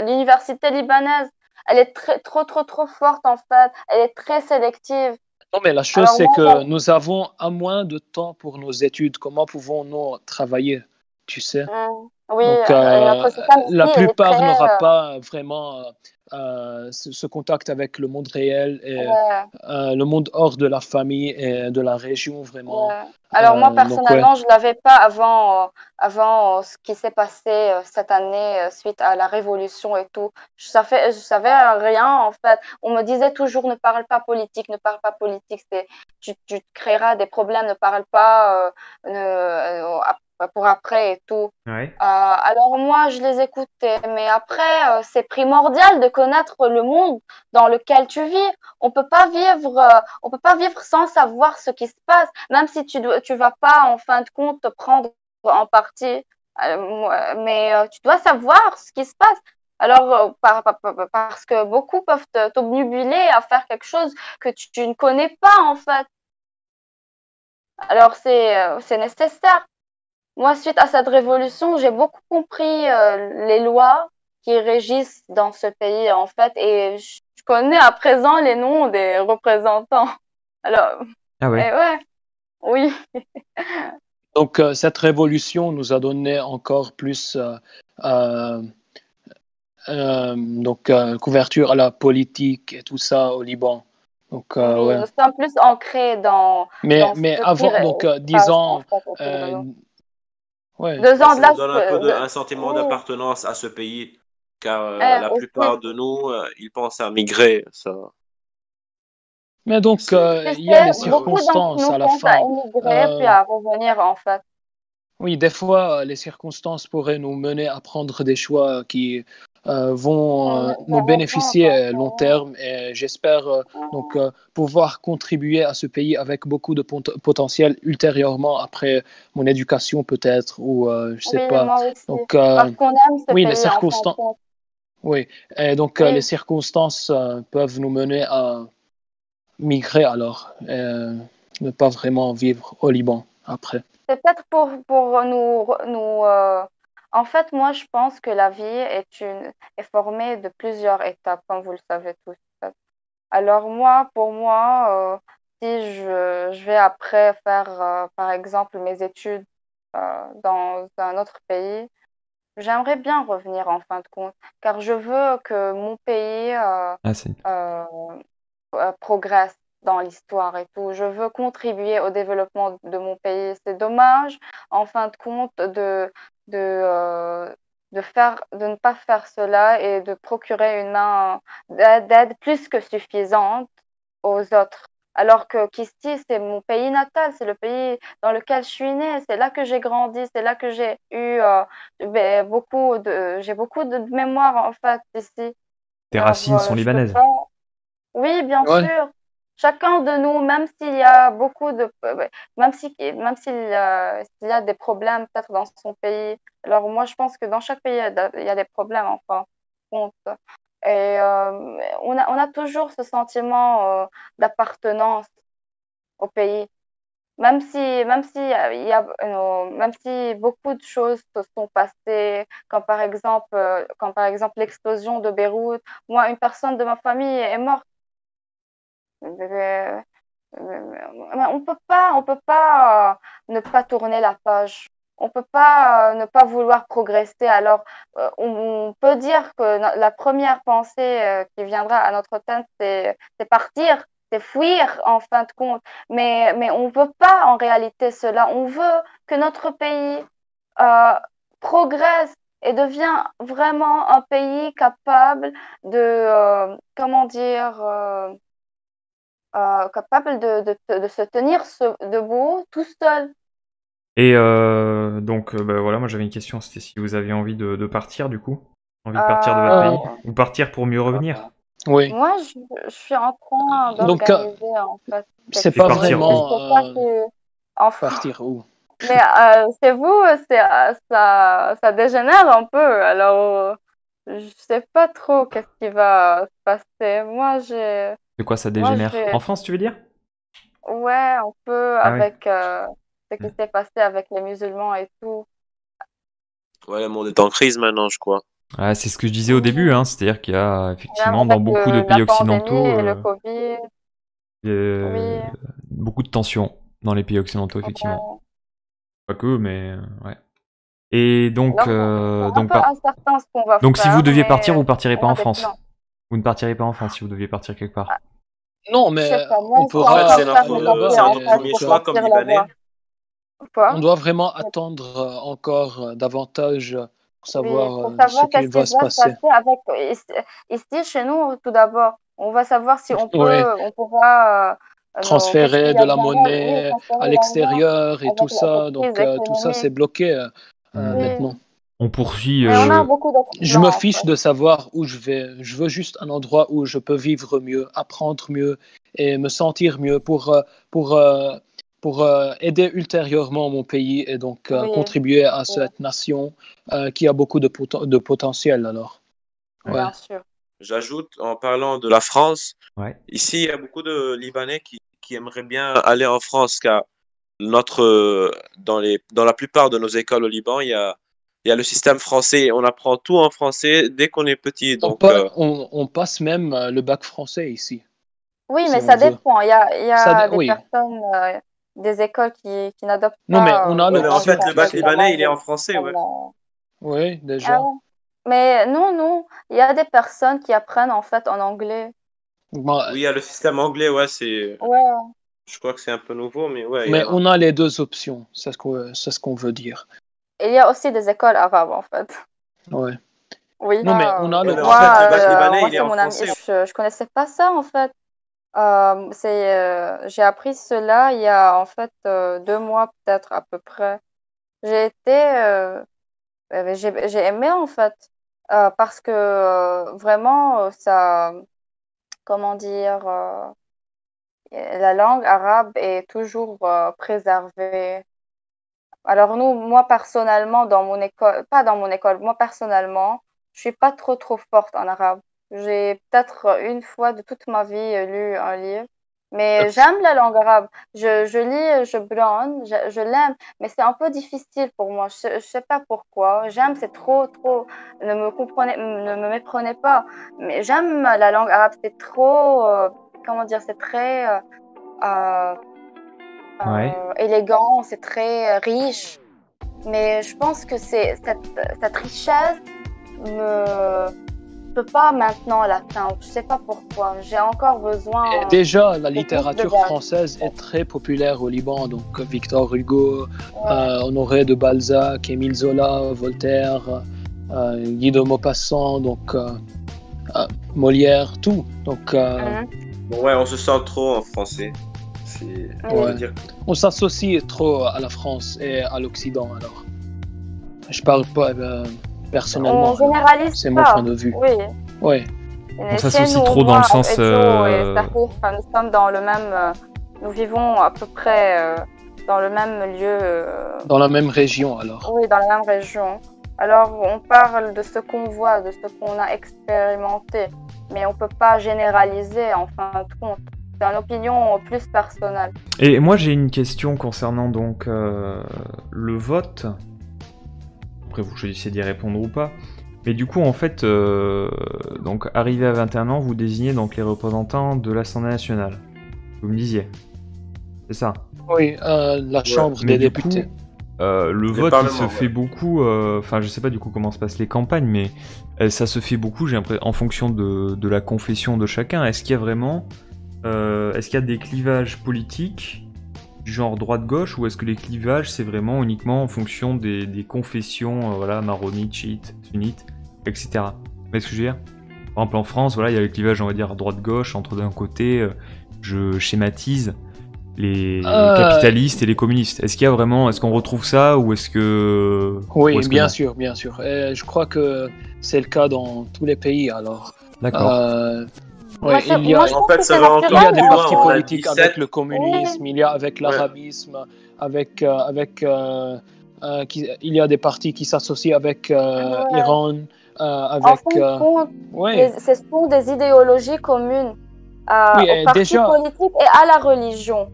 l'université libanaise, elle est trop forte en fait. Elle est très sélective. Non, mais la chose, Alors c'est moi, que nous avons à moins de temps pour nos études. Comment pouvons-nous travailler, tu sais? Oui, Donc, notre système ici, la il est plupart très... n'aura pas vraiment ce contact avec le monde réel et ouais. le monde hors de la famille et de la région, vraiment. Ouais. Alors moi Donc, ouais. personnellement, je l'avais pas avant ce qui s'est passé cette année suite à la révolution et tout. Je savais rien en fait. On me disait toujours ne parle pas politique, ne parle pas politique. Tu te créeras des problèmes, ne parle pas pour après et tout. Ouais. Alors moi, je les écoutais, mais après, c'est primordial de connaître le monde dans lequel tu vis. On peut pas vivre sans savoir ce qui se passe, même si tu vas pas en fin de compte te prendre en partie, mais tu dois savoir ce qui se passe. Alors, parce que beaucoup peuvent t'obnubiler à faire quelque chose que tu ne connais pas en fait. Alors, c'est nécessaire. Moi, suite à cette révolution, j'ai beaucoup compris les lois qui régissent dans ce pays, en fait, et je connais à présent les noms des représentants. Alors, Ah ouais. ouais, oui, Donc, cette révolution nous a donné encore plus euh, couverture à la politique et tout ça au Liban. Donc, oui, ouais. nous sommes plus ancrés dans Mais ce qui avant, donc, se passe, en disons, fait, autour de euh, nous. ouais, 2 ans de Ça nous l'âge, donne un peu un sentiment oui, d'appartenance à ce pays, car la aussi. plupart de nous, ils pensent à migrer. Ça, mais donc, c'est Tu il y a sais, les beaucoup d'entre circonstances nous à la pensent à fin. émigrer puis Euh, à revenir, en fait. oui, des fois, les circonstances pourraient nous mener à prendre des choix qui vont nous bénéficier à long terme et j'espère pouvoir contribuer à ce pays avec beaucoup de potentiel ultérieurement après mon éducation peut-être ou je sais Oui, pas. moi aussi. Donc, Parce qu'on aime ce oui, les pays, en fin de circonstances. compte. Oui, et donc les Oui, circonstances peuvent nous mener à migrer alors, ne pas vraiment vivre au Liban après. c'est peut-être pour En fait, moi, je pense que la vie est formée de plusieurs étapes, comme vous le savez tous. Alors moi, pour moi, si je vais après faire, par exemple, mes études dans un autre pays, j'aimerais bien revenir en fin de compte, car je veux que mon pays Ah, c'est... euh, progresse dans l'histoire et tout. Je veux contribuer au développement de mon pays. C'est dommage, en fin de compte, de, euh, de ne pas faire cela et de procurer une main d'aide plus que suffisante aux autres. Alors que qu'ici, c'est mon pays natal, c'est le pays dans lequel je suis née, c'est là que j'ai grandi, c'est là que j'ai eu j'ai beaucoup de mémoire en fait ici. Tes Alors, racines sont je peux libanaises. pas. Oui, bien Ouais. sûr. Chacun de nous, même s'il y a beaucoup de, s'il y a des problèmes peut-être dans son pays. Alors moi, je pense que dans chaque pays, il y a des problèmes, enfin, compte. Et on a toujours ce sentiment d'appartenance au pays. Même si beaucoup de choses se sont passées, comme par exemple l'explosion de Beyrouth, moi, une personne de ma famille est morte. Euh, on peut pas ne pas tourner la page. On peut pas ne pas vouloir progresser. Alors, on peut dire que la première pensée qui viendra à notre tête, c'est partir, c'est fuir en fin de compte. Mais on veut pas en réalité cela. On veut que notre pays euh, progresse et devient vraiment un pays capable comment dire, capable de se tenir debout tout seul. Et donc, bah, voilà, moi j'avais une question, c'était si vous aviez envie de partir du coup? Envie de partir de votre pays? Euh, Ou partir pour mieux revenir? Oui. Moi, je suis en train Donc, d'organiser en fait quelque c'est Et pas chose. partir Je où? sais vraiment pas si enfin, partir où? mais c'est vous, ça dégénère un peu. Alors, je sais pas trop qu'est-ce qui va se passer. De quoi ça Moi, dégénère? En France, tu veux dire? ouais, un peu Ah ouais. avec ce qui s'est passé avec les musulmans et tout. ouais, le monde est en crise maintenant, je crois. Ouais, c'est ce que je disais au début, Oui. hein, c'est-à-dire qu'il y a Même effectivement dans avec beaucoup de la pays pandémie occidentaux et le Covid, euh, oui, beaucoup de tensions dans les pays occidentaux, effectivement. ouais. Pas que, mais ouais. Et donc, Alors, un peu incertain ce qu'on va donc si faire, vous deviez mais partir, vous partirez pas on a en des France. plans. Vous ne partirez pas en France si vous deviez partir quelque part. Non, Je mais sais pas, moi, on je suis En pourra fait, encore c'est ferme attendre de là-bas, partir en notre fait mais premier pour choix comme partir Libanais. là-bas. Quoi? on doit vraiment attendre encore davantage pour Oui, savoir pour ce savoir qu'il qu'est-ce qui va se va se passer. passer avec ici chez nous tout d'abord. On va savoir si Oui, on pourra qu'est-ce qu'il transférer y de a la derrière, oui, monnaie à transférer l'argent l'extérieur et tout avec cette ça, crise donc tout ça c'est économique. bloqué Hmm. Oui, maintenant. On poursuit. mais on a beaucoup d'autres Je me plans en fiche fait. de savoir où je vais. Je veux juste un endroit où je peux vivre mieux, apprendre mieux et me sentir mieux pour, euh, pour aider ultérieurement mon pays et donc Oui, contribuer à oui, cette nation qui a beaucoup de potentiel alors. Ouais. Ouais. bien sûr. J'ajoute, en parlant de la France, Ouais. ici, il y a beaucoup de Libanais qui aimeraient bien aller en France, car dans la plupart de nos écoles au Liban, il y a le système français. On apprend tout en français dès qu'on est petit. Donc, On passe même le bac français ici, Oui, si mais on ça veut. dépend. Il y a des Oui. personnes, des écoles qui n'adoptent Non, mais pas on a ouais, mais en l'école fait, l'option, le française bac monsieur. comme libanais, il est en langue. français, ouais. Comme, Oui, ah déjà. ouais. Mais non, il y a des personnes qui apprennent en fait en anglais. Moi, Oui, il y a le système anglais, ouais, Ouais. je crois que c'est un peu nouveau, mais ouais, il y mais en a. on a les deux options, c'est ce qu'on veut dire. Il y a aussi des écoles arabes en fait. Ouais. Oui. Non, mais on a Ouais, mais en fait, l'option. le bac libanais, Moi il est c'est en mon ami. français. Je connaissais pas ça en fait. J'ai appris cela il y a en fait 2 mois peut-être à peu près. J'ai été, j'ai aimé en fait parce que vraiment ça, comment dire, la langue arabe est toujours préservée. Alors nous, moi personnellement, dans mon école, pas dans mon école, moi personnellement, je suis pas trop forte en arabe. J'ai peut-être une fois de toute ma vie lu un livre, mais j'aime la langue arabe. Je lis, je bronne, je l'aime, mais c'est un peu difficile pour moi. Je sais pas pourquoi. J'aime, c'est trop. Ne me méprenez pas, mais j'aime la langue arabe. C'est trop, comment dire, c'est très euh, Ouais. élégant, c'est très riche. Mais je pense que cette richesse me peut pas maintenant l'atteindre. Je sais pas pourquoi. J'ai encore Et besoin déjà, la de plus de littérature base. française est très populaire au Liban, donc Victor Hugo, Ouais. Honoré de Balzac, Émile Zola, Voltaire, Guy de Maupassant, donc Molière, tout. Donc, Mhm. Bon, ouais, on se sent trop en français. On ouais. peut dire. On s'associe trop à la France et à l'Occident, alors. Je parle pas personnellement, On généralise c'est mon pas. point de vue. Oui. Ouais. On Et chez s'associe nous, trop dans moi le sens. et Joe et Sahir, enfin, nous sommes dans le même, nous vivons à peu près dans le même lieu. Dans la même région, alors. Oui, dans la même région. Alors, on parle de ce qu'on voit, de ce qu'on a expérimenté, mais on ne peut pas généraliser en fin de compte. C'est une opinion plus personnelle. Et moi j'ai une question concernant donc le vote. Après vous choisissez d'y répondre ou pas. Mais du coup en fait, donc arrivé à 21 ans, vous désignez donc les représentants de l'Assemblée nationale. Vous me disiez. C'est ça. Oui, la Chambre Mais des du coup, députés. le vote il Parlement, se fait beaucoup. Enfin je sais pas du coup comment se passent les campagnes, mais ça se fait beaucoup. J'ai l'impression en fonction de la confession de chacun. Est-ce qu'il y a vraiment est-ce qu'il y a des clivages politiques du genre droite-gauche ou est-ce que les clivages c'est vraiment uniquement en fonction des confessions voilà, maronites, chiites, sunnites, etc. Vous voyez ce que je veux dire? Par exemple en France, voilà, il y a le clivage on va dire droite-gauche entre d'un côté, je schématise, les capitalistes et les communistes. Est-ce qu'il y a vraiment, est-ce qu'on retrouve ça ou est-ce que... Oui, ou est-ce que bien non sûr, bien sûr. Et je crois que c'est le cas dans tous les pays, alors. D'accord. Moi, Ouais, il y a, moi, je En pense fait, que ça c'est va encore il y a naturel, des plus hein, loin. partis On a politiques avec 17. le communisme, il y a avec Ouais. l'arabisme, il y a des partis qui s'associent avec Ouais. Iran, En fin de compte, ouais. ce sont des idéologies communes Oui, aux et partis déjà, politiques et à la religion.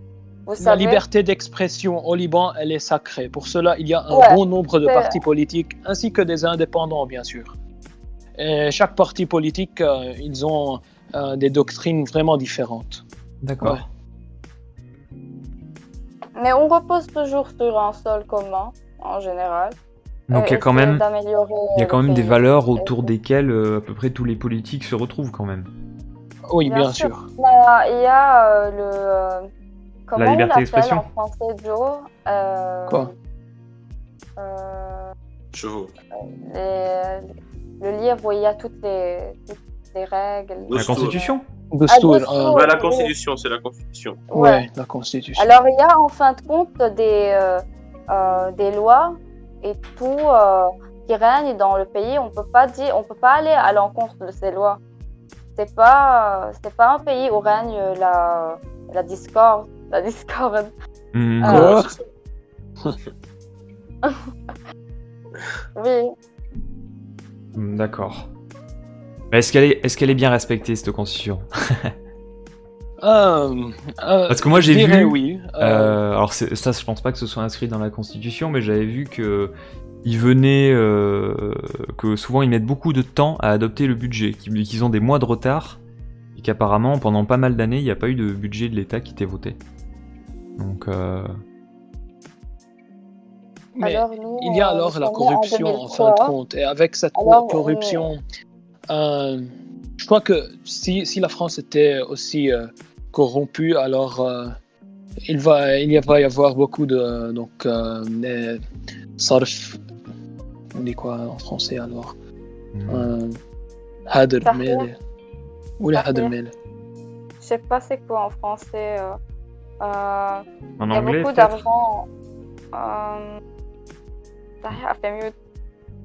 Vous la savez? liberté d'expression au Liban, elle est sacrée. Pour cela, il y a un Ouais. bon nombre de C'est- partis politiques, ainsi que des indépendants, bien sûr. Et chaque parti politique, ils ont des doctrines vraiment différentes. D'accord. Ouais. Mais on repose toujours sur un sol commun, en général. Donc il y a quand essayer même, d'améliorer il y a le quand même des pays. valeurs autour desquelles à peu près tous les politiques se retrouvent quand même. Oui, Bien bien sûr. sûr. Il y a comment on liberté l'appelle d'expression. en français, Joe? Quoi? Chevaux. Le livre où il y a toutes les règles. La Dostour. Constitution? Dostour, Dostour. Ouais, la oui. Constitution, c'est la Constitution. ouais, la Constitution. Alors, il y a en fin de compte des lois et tout qui règnent dans le pays. On peut pas aller à l'encontre de ces lois. C'est pas un pays où règne la discorde. La discorde. Mhm. Quoi? Oui. D'accord. Est-ce qu'elle est bien respectée cette constitution? Parce que moi j'ai je dirais vu. oui. Alors ça, je pense pas que ce soit inscrit dans la constitution, mais j'avais vu que ils venaient, que souvent ils mettent beaucoup de temps à adopter le budget, qu'ils ont des mois de retard, et qu'apparemment pendant pas mal d'années il n'y a pas eu de budget de l'État qui était voté. Donc Mais Alors, nous, il y a alors nous la sommes corruption en en fin de 2003. compte. Et avec cette Alors, corruption, je crois que si la France était aussi corrompue, alors il va y avoir beaucoup de sarf. On dit quoi en français alors? Hader Tahrir. mele. Ou les hader Tahrir. mele. Je sais pas c'est quoi en français. en Il y a anglais beaucoup peut-être. d'argent. Tahrir a fait mieux.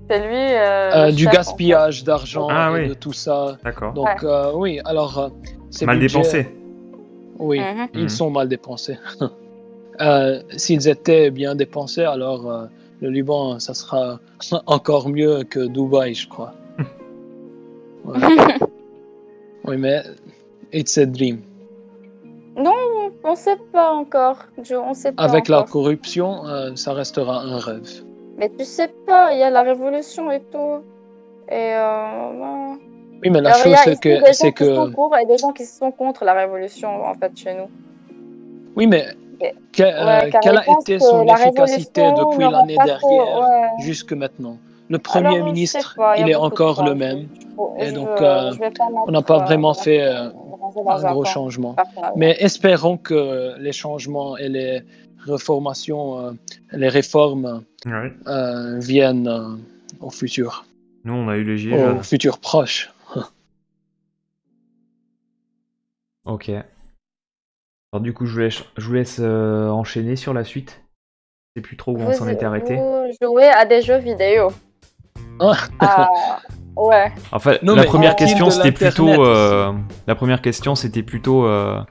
C'est lui. Le Du chef, gaspillage d'argent Ah et oui. de tout ça. D'accord. Donc oui, alors ces Mal budgets- dépensé. Oui, Mhm. ils Mhm. sont mal dépensés. S'ils étaient bien dépensés, alors le Liban, ça sera encore mieux que Dubaï, je crois. Ouais. Oui, mais it's a dream. Non, on sait pas encore. On sait pas Avec la encore. corruption, ça restera un rêve. Mais tu sais pas, il y a la révolution et tout. Et non. Oui, mais la Alors, il y chose, a c'est ici des gens c'est qui sont que... pour et des gens qui sont contre la révolution, en fait, chez nous. Oui, mais Ouais, quelle car a ils pensent été que son la efficacité révolution depuis n'aura l'année pas trop, dernière ouais. jusque maintenant? Le Premier Alors, ministre, je sais pas, il y a il est beaucoup de encore le choses. même. Et donc, Je vais pas on n'a mettre, pas vraiment je vais fait ranger dans un gros camp, changement. personnellement. Mais espérons que les changements et les reformations, les réformes Ouais. viennent au futur, Nous on a eu les gilets jaunes. au futur proche. Ok. Alors du coup je vous laisse enchaîner sur la suite. Je sais plus trop où on s'en était arrêté. Vous jouez à des jeux vidéo. Ah. Ouais. Enfin, Non, la mais première utile question de c'était plutôt. l'Internet La première question c'était plutôt. La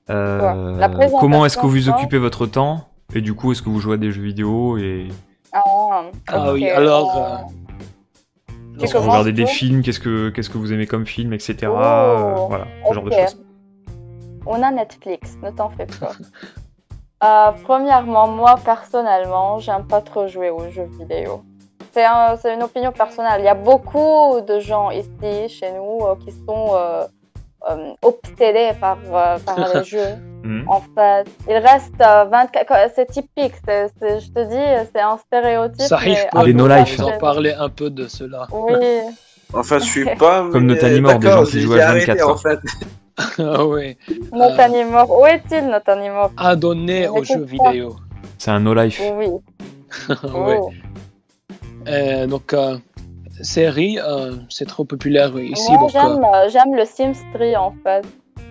présentation, comment est-ce que vous hein. occupez votre temps? Et du coup, est-ce que vous jouez à des jeux vidéo et Ah ok, oui, alors... Tu est-ce que vous commences, regardez des toi films? Qu'est-ce que vous aimez comme film, etc. Oh, Voilà, ce genre de ok. choses. On a Netflix, ne t'en fais pas. Premièrement, moi personnellement, j'aime pas trop jouer aux jeux vidéo. C'est une opinion personnelle. Il y a beaucoup de gens ici, chez nous, qui sont obsédés par les jeux. Mhm. En fait, il reste 24. C'est typique. Je te dis, c'est un stéréotype. Sahih, mais Paul, Des no on life. va en parler un peu de cela. Oui. En fait, je suis pas. Comme mais Notani Mort, des d'accord, gens qui j'ai jouent à arrêté, 24 en heures. fait. Ah oui, Notani Mort. Où est-il, Notani Mort? adonné Je aux jeux n'écoute pas. vidéo. C'est un no life. Oui. Oui. Oh. Donc, série, c'est trop populaire ici. Moi, donc, j'aime le Sims 3 en fait.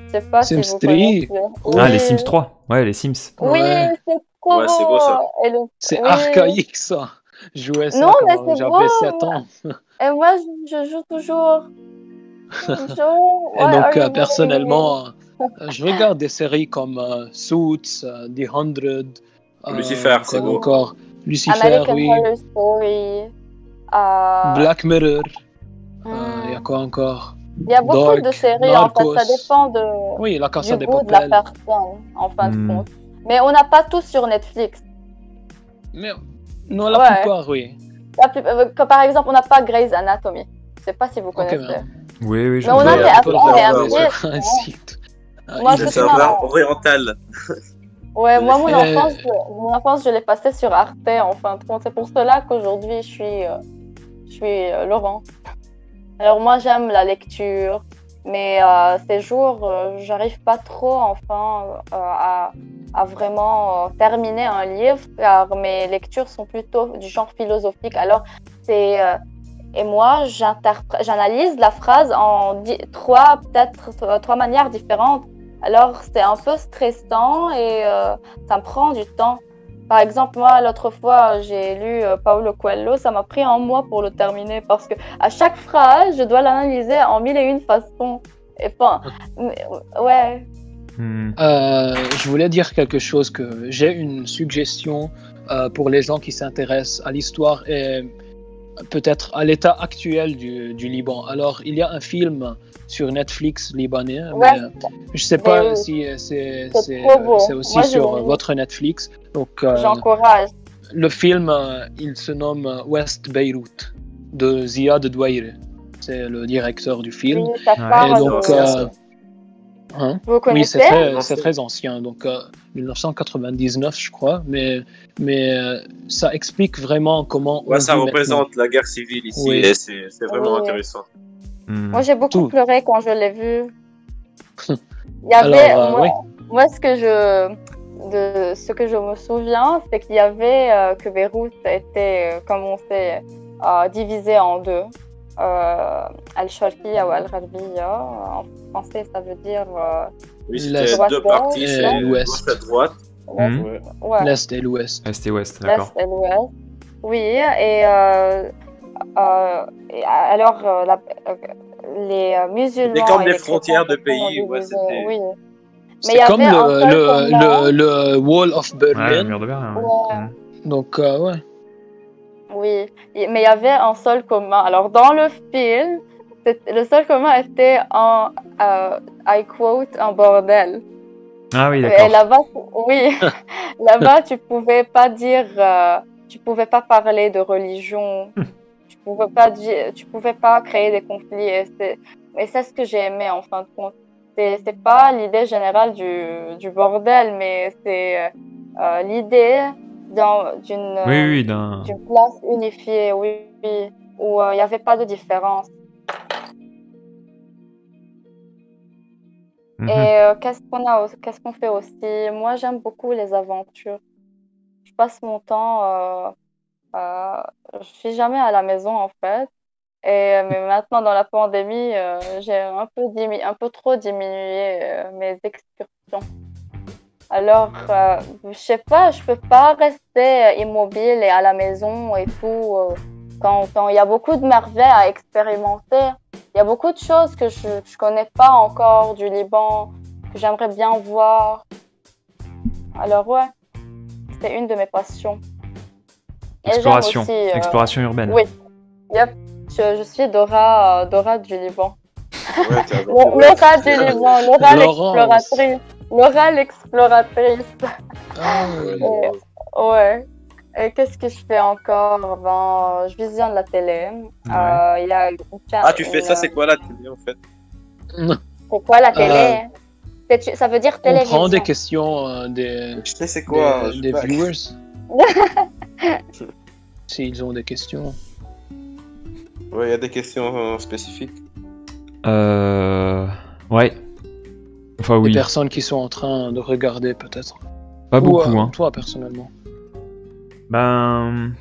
Je sais pas si Sims vous 3? connaissez. Ah, Oui. les Sims 3. Ouais, les Sims. Oui, Ouais. c'est trop Ouais, c'est beau, ça. Et c'est oui. archaïque ça. Je jouais ça Non, mais quand c'est j'avais beau. 7 ans. Et moi, je joue toujours. Toujours. Et Ouais, donc, are you personnellement, je regarde des séries comme Suits, The 100, Lucifer, quoi c'est beau. encore, Lucifer, American oui, Horror Story. Black Mirror, il hmm. y a quoi encore? Il y a beaucoup Dark, de séries Narcos. en fait, ça dépend Oui, La Casa du de goût de la Papel. personne en fin de Hmm. compte. Mais on n'a pas tout sur Netflix. Mais non, la Ouais. plupart, oui. Comme par exemple, on n'a pas Grey's Anatomy. Je sais pas si vous Ok, connaissez. ben, Oui, oui, je Mais on vois. a Ouais, des Apple on est Server, appelés. un site. Moi, Le c'est serveur marrant. oriental. Ouais, moi, Euh, mon enfance, je l'ai passée sur Arte, en fin de compte. C'est pour cela qu'aujourd'hui, je suis Laurent. Alors, moi, j'aime la lecture, mais ces jours, j'arrive pas trop, enfin, à vraiment terminer un livre, car mes lectures sont plutôt du genre philosophique. Alors, c'est... et moi, j'analyse la phrase en trois manières différentes. Alors, c'est un peu stressant et ça me prend du temps. Par exemple, moi, l'autre fois, j'ai lu Paulo Coelho. Ça m'a pris un mois pour le terminer parce que à chaque phrase, je dois l'analyser en mille et une façons. Et enfin, ouais. Je voulais dire quelque chose, que j'ai une suggestion pour les gens qui s'intéressent à l'histoire et peut-être à l'état actuel du Liban. Alors, il y a un film sur Netflix libanais, Ouais, mais je sais mais pas oui, si c'est trop beau. c'est aussi Moi, je sur l'ai vu. votre Netflix. Donc, J'encourage. le film, il se nomme West Beyrouth de Ziad Douaire. C'est le directeur du Oui, film. ça Ouais. Et parle donc, ancien, ça. hein? Vous Oui, connaissez? c'est très ancien, donc 1999, je crois, mais ça explique vraiment comment on Ouais, ça vit maintenant. représente la guerre civile ici Oui. et c'est vraiment Oui. intéressant. Moi, j'ai beaucoup Tout. pleuré quand je l'ai vu. Il y avait, Alors, oui. moi, ce que je me souviens, c'est qu'il y avait que Beyrouth était, comme on sait, divisé en deux. Al-Sharqiya ou Al-Gharbiya. En français, ça veut dire Oui, L'Est c'était deux droite-gauche, parties, et c'est l'Ouest. gauche à droite. l'Est, Mhm. Ouais. ouais, L'Est et l'Ouest. Est et ouest, l'Est d'accord. et l'Ouest. Oui, et alors les C'était musulmans comme et des les chrétiens frontières de se sont pays. Ouais, divisés, c'était. oui. Mais il y C'est comme avait un seul commun. le Wall of Ouais, le Berlin. mur de Berlin. Ouais. Ouais. Donc, ouais. Oui, mais il y avait un seul commun. Alors, dans le film, le seul commun était I quote, un bordel. Ah oui, Et d'accord. là-bas, oui, là-bas, tu pouvais pas parler de religion, tu pouvais pas créer des conflits. Et c'est ce que j'ai aimé en fin de compte. C'est pas l'idée générale du bordel, mais c'est l'idée Oui, d'un. d'une place unifiée, oui, oui, où il n'y avait pas de différence. Mhm. Et qu'est-ce qu'on fait aussi? Moi, j'aime beaucoup les aventures. Je passe mon temps, je suis jamais à la maison en fait. Mais maintenant, dans la pandémie, j'ai un peu trop diminué mes excursions. Alors, je sais pas, je peux pas rester immobile et à la maison et tout. Quand il y a beaucoup de merveilles à expérimenter, il y a beaucoup de choses que je connais pas encore du Liban, que j'aimerais bien voir. Alors ouais, c'est une de mes passions. Et j'aime Exploration. aussi, Exploration urbaine. oui, yep, je suis Dora du Liban. Ouais, t'es avec Laura du Liban, Laura Laurence. l'exploratrice. Laura l'exploratrice. Ah, Et- ouais. Et qu'est-ce que je fais encore? Ben, je visionne la télé. Ouais. Il y a Ah, tu fais ça, c'est quoi la télé en fait? c'est quoi la télé? Ça veut dire on télévision. prend des questions Je sais c'est quoi. des viewers. S'ils ont des questions. Ouais, il y a des questions spécifiques. Ouais. Enfin, Des oui. personnes qui sont en train de regarder peut-être. Pas Ou, beaucoup, hein. toi personnellement. Ben.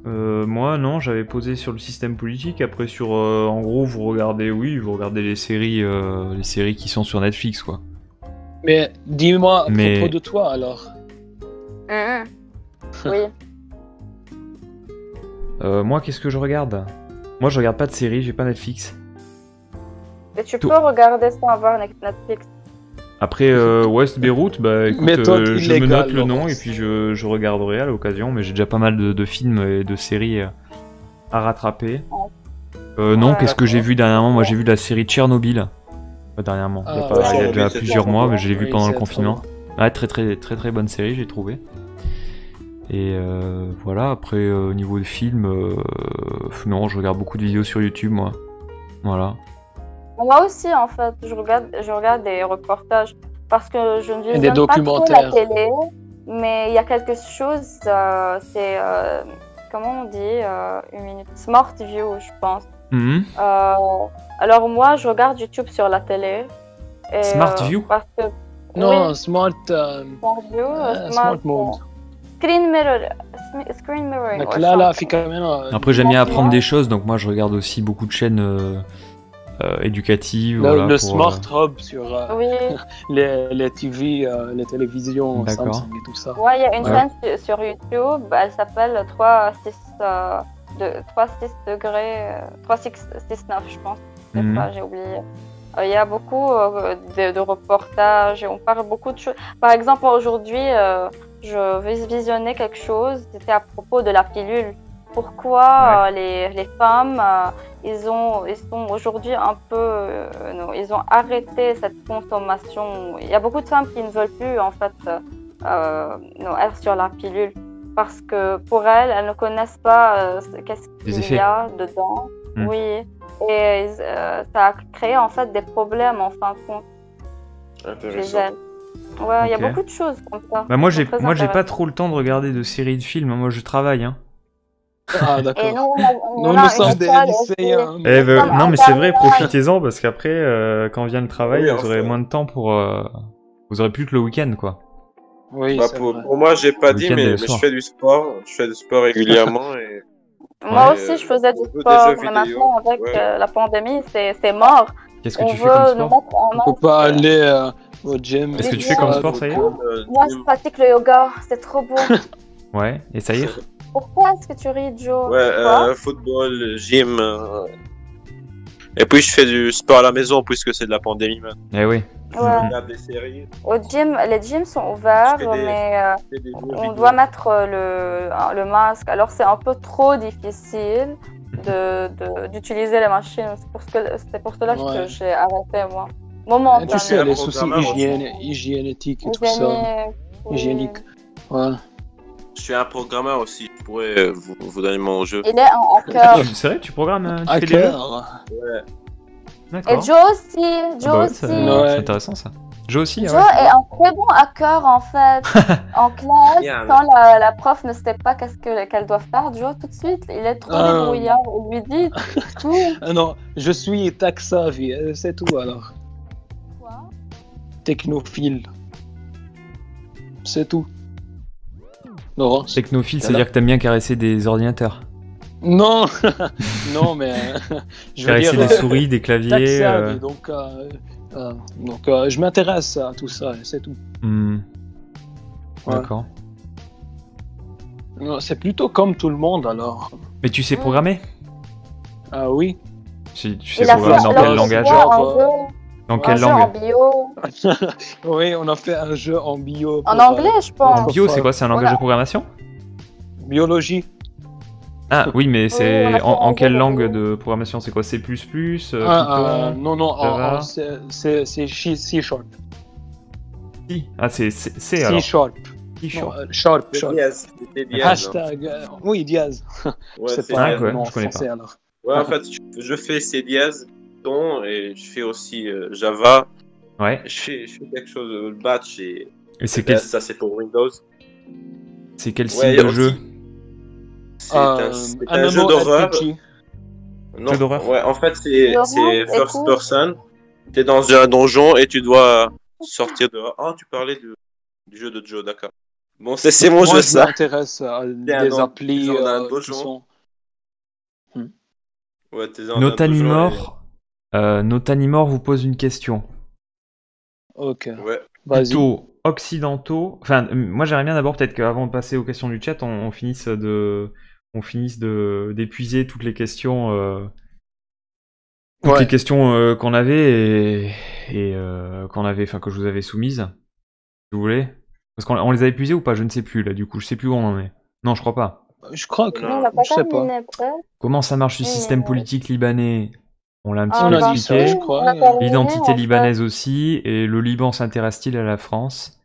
Moi, non, j'avais posé sur le système politique. Après, en gros, vous regardez les séries qui sont sur Netflix, quoi. Mais dis-moi à Mais- propos de toi alors. Mhm. Oui. Moi, qu'est-ce que je regarde? Moi, je regarde pas de séries, j'ai pas Netflix. Et tu Tout. peux regarder sans avoir Netflix. Après, West Beyrouth, bah écoute, Méthode je me illégale, note le nom Laurence. et puis je regarderai à l'occasion, mais j'ai déjà pas mal de films et de séries à rattraper. Non, Ouais, qu'est-ce que j'ai d'accord. vu dernièrement? Moi, j'ai vu la série Tchernobyl. Dernièrement. Il y a Ah, pas- ouais. il y a Tchernobyl, déjà c'est plusieurs trop mois, bien. mais je l'ai vu Oui, pendant le c'est confinement. trop Ouais, très bonne série, j'ai trouvé. Et voilà, après, au niveau de films, non, je regarde beaucoup de vidéos sur YouTube, moi. Voilà. Moi aussi, en fait, je regarde des reportages. parce que je ne Et des visionne pas trop la documentaires. télé, mais il y a quelque chose, c'est, comment on dit, une minute, Smart View, je pense. Mhm. Alors moi, je regarde YouTube sur la télé. Et, Smart View? Parce que, Non, oui, Smart, Smart View, Smart Mode. Screen Mirror, Screen Mirroring. Donc ouais, là, je la pense. في caméra. Après, j'aime bien Ouais. apprendre des choses, donc moi je regarde aussi beaucoup de chaînes éducatives. voilà, Le pour, Smart Hub sur Oui, les TV, les télévisions D'accord. Samsung et tout ça. ouais, il y a une Ouais. chaîne sur YouTube, elle s'appelle 3-6 degrés, 3-6-9, je pense. Je sais Mhm. pas, j'ai oublié. Il y a beaucoup de reportages et on parle beaucoup de choses. Par exemple, aujourd'hui, je vais visionner quelque chose, c'était à propos de la pilule. Pourquoi les femmes, ils sont aujourd'hui un peu, non, ils ont arrêté cette consommation. Il y a beaucoup de femmes qui ne veulent plus en fait non, être sur la pilule parce que pour elles ne connaissent pas qu'est-ce Les qu'il effets. y a dedans. Mm. Oui, et ça a créé en fait des problèmes en fin de compte chez Intéressant. elles. Ouais, il y a Ok. beaucoup de choses comme ça. Bah moi qui j'ai sont très moi j'ai pas intéressantes. trop le temps de regarder de séries de films, moi je travaille hein. Ah, Et d'accord. nous, Nous, on nous a sommes une des école aussi. lycéens. Eh mais- ben, sommes non mais c'est vrai, intervenants. profitez-en parce qu'après quand vient le travail, Oui, vous aurez enfin. moins de temps pour vous aurez plus que le week-end quoi. Oui, Bah, c'est pour, vrai. pour moi, j'ai pas Le dit, week-end et le mais je soir. fais du sport. Je fais du sport régulièrement et Moi Ouais. aussi, je faisais du on joue des sport, jeux mais vidéo. maintenant, avec Ouais. la pandémie, c'est mort. Qu'est-ce que On tu fais comme veut nous sport? mettre en On peut pas aller au gym. Qu'est-ce que et tu tout fais comme ça, sport, donc, ça y est Moi, je pratique le yoga, c'est trop beau. Ouais, et ça y est? Pourquoi est-ce que tu ris, Joe? Ouais, Quoi? football, gym. Et puis, je fais du sport à la maison puisque c'est de la pandémie maintenant. Eh oui. Je Ouais. regarde des séries, Au gym, les gyms sont ouverts, Je fais des- mais je fais des jeux on vidéo. doit mettre le masque. Alors, c'est un peu trop difficile d'utiliser les machines. C'est pour cela que Ouais. j'ai arrêté, moi. Tu Momentanément. sais, un les soucis programmeur aussi. hygiéniques et tout ça. Oui. Hygiénique. Ouais. Je suis un programmeur aussi. Je pourrais vous donner mon jeu. Il est en Ah, cœur. c'est vrai, tu programmes, tu fais des jeux? Hacker. Ouais. Et D'accord. Joe aussi, Ah Joe bah ouais, aussi. c'est Ouais. intéressant ça. Joe aussi, Joe ouais. est un très bon hacker en fait. En classe, Bien. quand la prof ne sait pas qu'elle doit faire, Joe tout de suite, il est trop débrouillard. On lui dit tout. Ah non, je suis Taxavi, c'est tout alors. Quoi? Technophile. C'est tout. Laurence? Technophile, Voilà. c'est-à-dire que t'aimes bien caresser des ordinateurs. Non, non, mais je veux Caresser dire des souris, des claviers. Taxavi, donc je m'intéresse à tout ça, c'est tout. Hmm. Ouais. D'accord. Non, c'est plutôt comme tout le monde alors. Mais tu sais programmer? Ah oui. Tu sais Il a programmer fait dans alors, quel tu langage? vois, Dans un quelle jeu en langue? bio. Oui, on a fait un jeu en bio. En pour, anglais, je pense. En bio, c'est quoi? C'est un langage Voilà. de programmation? biologie. Ah oui, mais on c'est a fait en un quelle jeu langue de- de programmation? C'est quoi? C++, Python? Non, non, Java. c'est C Sharp. Si. Ah, c'est C alors. Sharp. C Non, sharp. Sharp, C'est Sharp. Diaz. C'est Diaz, hein. Hashtag. Oui, Diaz. Ouais, C'est c'est pas Ah, Diaz. ouais, non, je connais français alors. Ouais, en fait, je fais C Diaz, Python, et je fais aussi Java. Ouais. Je fais quelque chose, le batch, et Et c'est quel, ça, c'est pour Windows. c'est quel Ouais, style il y a de aussi- jeu? C'est un jeu d'horreur. Non, Jeu d'horreur. ouais, en fait, c'est D'horreur, first écoute. person. T'es dans un donjon et tu dois sortir dehors. Ah, tu parlais du jeu de Joe, d'accord. Bon, c'est mon Moi, jeu, je ça. m'intéresse à un des don- applis genre d'un qui donjon. sont. Ouais, t'es dans un donjon Notanimor vous pose une question. Ok, Ouais. vas-y. Plutôt occidentaux. Enfin, moi j'aimerais bien d'abord peut-être qu'avant de passer aux questions du chat, on finisse d'épuiser toutes les questions, Ouais. qu'on avait et qu'on avait, enfin que je vous avais soumises. Si vous voulez. Parce qu'on les a épuisées ou pas, je ne sais plus là. Du coup, je sais plus où on en est. Non, je crois pas. Je crois que. Non, on n'a pas Je sais pas. terminé, après. Comment ça marche le système politique libanais? On l'a un petit Ah, peu on a dit ça, expliqué. je crois. on a terminé, L'identité en fait. libanaise aussi, et le Liban s'intéresse-t-il à la France?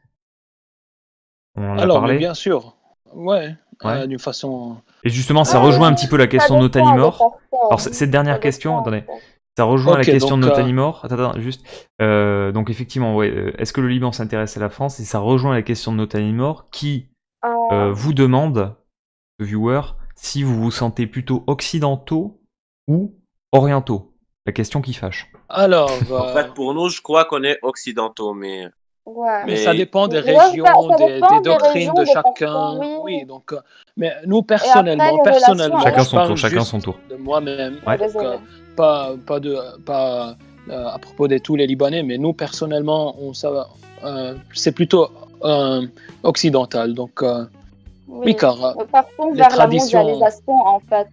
On en a Alors, mais parlé. bien sûr. Ouais. Ouais. D'une façon. Et justement, ça Ah, rejoint un oui, petit peu la ça question de dépend des Notanimor. personnes. Alors, cette dernière Ça question, dépend, attendez, en fait. Ça rejoint la Ok, question de donc, Notanimor. Attends, juste. Donc effectivement, ouais. Est-ce que le Liban s'intéresse à la France? Et ça rejoint la question de Notanimor qui vous demande, le viewer, si vous vous sentez plutôt occidentaux ou orientaux. La question qui fâche. alors, En fait, pour nous, je crois qu'on est occidentaux, mais, Ouais. mais ça mais dépend des Ouais, ça régions, des dépend des doctrines régions, de des personnes, chacun. oui. Oui, donc, mais nous, Et après, les relations Chacun je son tour, parle chacun juste son tour. de moi-même. Ouais. Donc, Désolée. pas à propos de tous les Libanais, mais nous, personnellement, c'est plutôt occidental. Donc, oui, car Mais partons les vers la traditions. mondialisation, en fait,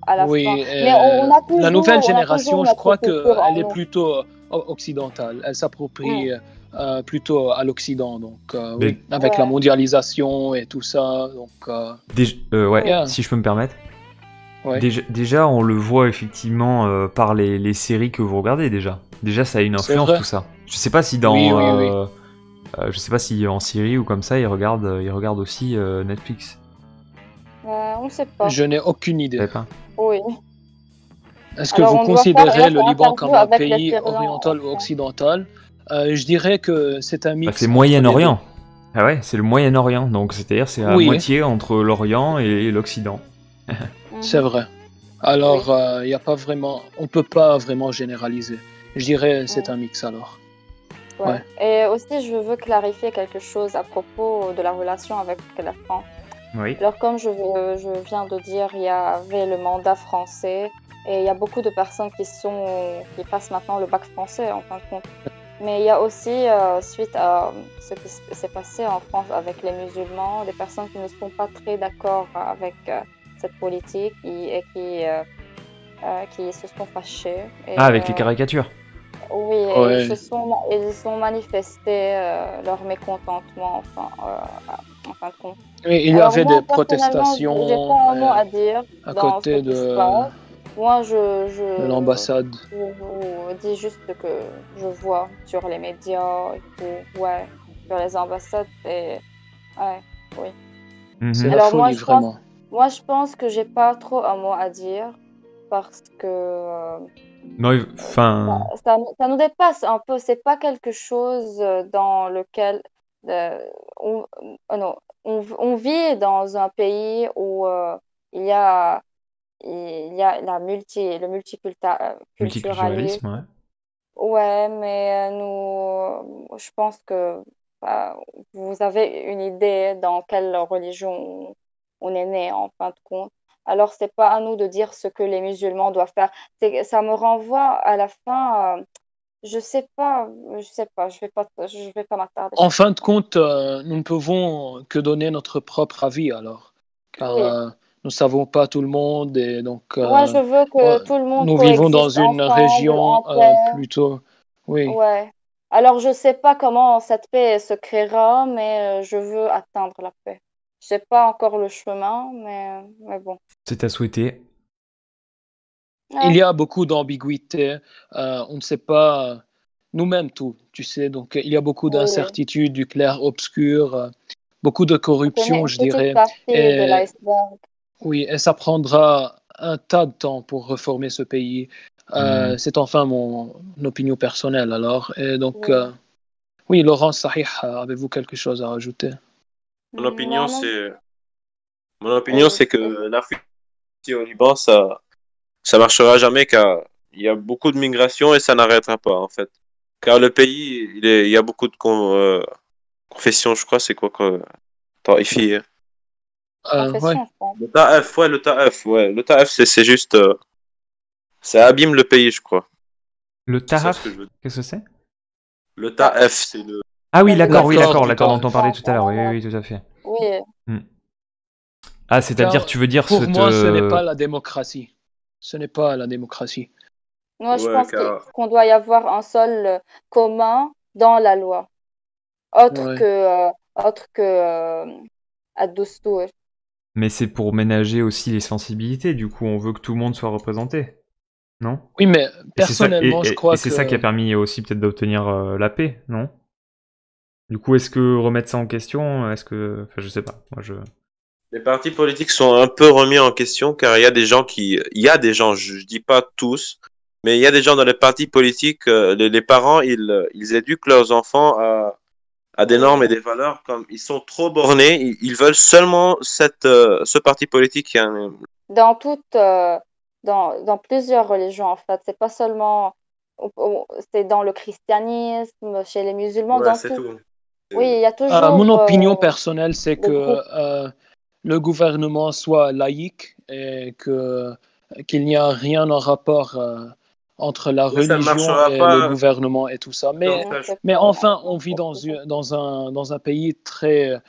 à la fin. Oui, Mais on a la nouvelle toujours génération, je notre crois culture en qu'elle est nous. plutôt occidentale. Elle s'approprie Mm. plutôt à l'Occident. Donc, Mais- oui, avec la Ouais. mondialisation et tout ça. Donc, Ouais, Yeah. si je peux me permettre. ouais. Déjà, on le voit effectivement par les séries que vous regardez déjà. Déjà, ça a une C'est influence vrai. tout ça. Je sais pas si dans, Oui. je sais pas si en Syrie ou comme ça, ils regardent aussi Netflix. On ne sait pas. Je n'ai aucune Vous idée. savez pas? Oui. Est-ce que Alors, vous on doit faire considérez une le autre Liban comme interview un avec les pays Syriens, oriental ou enfin. occidental? Je dirais que c'est un Bah, mix c'est entre les Moyen-Orient. Ah ouais, c'est le Moyen-Orient. Donc c'est-à-dire c'est à Oui. moitié entre l'Orient et l'Occident. deux. C'est vrai. Alors, y a pas vraiment, on peut pas vraiment généraliser. Je dirais c'est un mix alors. Ouais. Et aussi, je veux clarifier quelque chose à propos de la relation avec la France. Oui. Alors, comme je viens de dire, il y avait le mandat français et il y a beaucoup de personnes qui passent maintenant le bac français, en fin de compte. Mais il y a aussi, suite à ce qui s'est passé en France avec les musulmans, des personnes qui ne sont pas très d'accord avec cette politique et qui se sont fâchées. Et, Ah, avec les caricatures. oui, et Ouais. ils sont manifestés leur mécontentement, en fin de compte. Et il y Alors avait moi, des personnellement, j'ai protestations pas un mot à dire à dans côté ce qui se passe. Moi, de l'ambassade. je vous dis juste que je vois sur les médias et tout, ouais, sur les ambassades, et ouais, oui. Mhm. C'est la Alors folie, vraiment. moi, je pense que j'ai pas trop un mot à dire parce que Non, enfin, ça nous dépasse un peu. C'est pas quelque chose dans lequel on, non, on vit dans un pays où il y a le multiculturalisme. multiculturalisme, ouais. Ouais, mais je pense que bah, vous avez une idée dans quelle religion on est né en fin de compte. Alors, c'est pas à nous de dire ce que les musulmans doivent faire. Ça me renvoie à la fin. Je sais pas, je vais pas m'attarder En sur ça. fin de compte, nous ne pouvons que donner notre propre avis alors, car Oui. nous ne savons pas tout le monde et donc Moi, je veux que tout le monde nous vivons dans coexiste une ensemble, en région paix. plutôt, oui. Ouais. Alors, je sais pas comment cette paix se créera, mais je veux atteindre la paix. Je sais pas encore le chemin, mais bon. C'est à souhaiter. Il y a beaucoup d'ambiguïté, on ne sait pas nous-mêmes tout, tu sais, donc il y a beaucoup Oui. d'incertitudes, du clair-obscur, beaucoup de On corruption, connaît je une petite dirais. partie de Et l'iceberg. oui, et ça prendra un tas de temps pour reformer ce pays. C'est enfin mon opinion personnelle alors. Et donc, Oui. oui, Laurence Sahih, avez-vous quelque chose à rajouter? mon opinion, Non, c'est, mon opinion, c'est que oui. l'Afrique au Liban, ça marchera jamais car il y a beaucoup de migration et ça n'arrêtera pas, en fait. Car le pays, il y a beaucoup de confessions, je crois, c'est quoi, Taïfi, hein. Ouais. Confession, je pense. Le TAF, ouais, le TAF, ouais. Le TAF, c'est juste, ça abîme le pays, je crois. Le C'est ça ce taraf, que je veux dire. qu'est-ce que c'est? Le TAF, c'est le, Ah oui, C'est l'accord, oui, L'accord l'accord du dont on parlait tout à l'heure. Oui, tout à fait. Oui. Ah, c'est-à-dire, tu veux dire Pour moi, ce n'est pas la démocratie. Ce n'est pas la démocratie. Moi, je ouais, pense car, qu'on doit y avoir un sol commun dans la loi, autre Ouais. que, autre que Ad-Dustour. Mais c'est pour ménager aussi les sensibilités. Du coup, on veut que tout le monde soit représenté, non? Oui, mais Et c'est ça, personnellement, je et crois c'est ça qui a que permis aussi peut-être d'obtenir la paix, non? Du coup, est-ce que remettre ça en question, est-ce que, enfin, je sais pas. Moi, les partis politiques sont un peu remis en question car il y a des gens, je dis pas tous, Mais il y a des gens dans les partis politiques, les parents, ils éduquent leurs enfants à des normes et des valeurs comme ils sont trop bornés, ils veulent seulement ce parti politique qui a Dans toutes, dans plusieurs religions, en fait. C'est pas seulement, c'est dans le christianisme, chez les musulmans, Ouais, dans c'est tout. tout. Oui, il y a Mon toujours opinion personnelle, c'est des que groupes. le gouvernement soit laïque et qu'il n'y a rien en rapport entre la Mais ça ne religion marchera et le pas gouvernement et tout ça. comme Non, ça. c'est Mais pas. enfin, on vit dans un pays très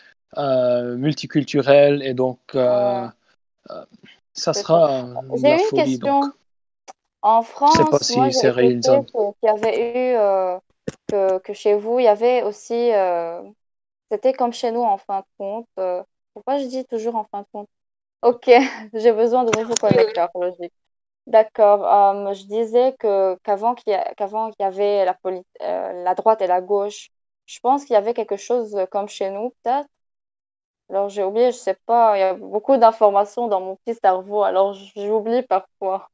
multiculturel et donc Ouais, ça c'est ça. sera de J'ai la eu une folie. Donc, question. En je sais pas France, moi, si j'ai c'est écouté réalisable. qu'il y avait eu que chez vous, il y avait aussi, c'était comme chez nous en fin de compte. Pourquoi je dis toujours en fin de compte? Ok, j'ai besoin de nouveaux connecteurs logiques. D'accord. Je disais que qu'avant qu'il y avait la droite et la gauche, je pense qu'il y avait quelque chose comme chez nous, peut-être. Alors j'ai oublié, je sais pas, il y a beaucoup d'informations dans mon petit cerveau, alors j'oublie parfois.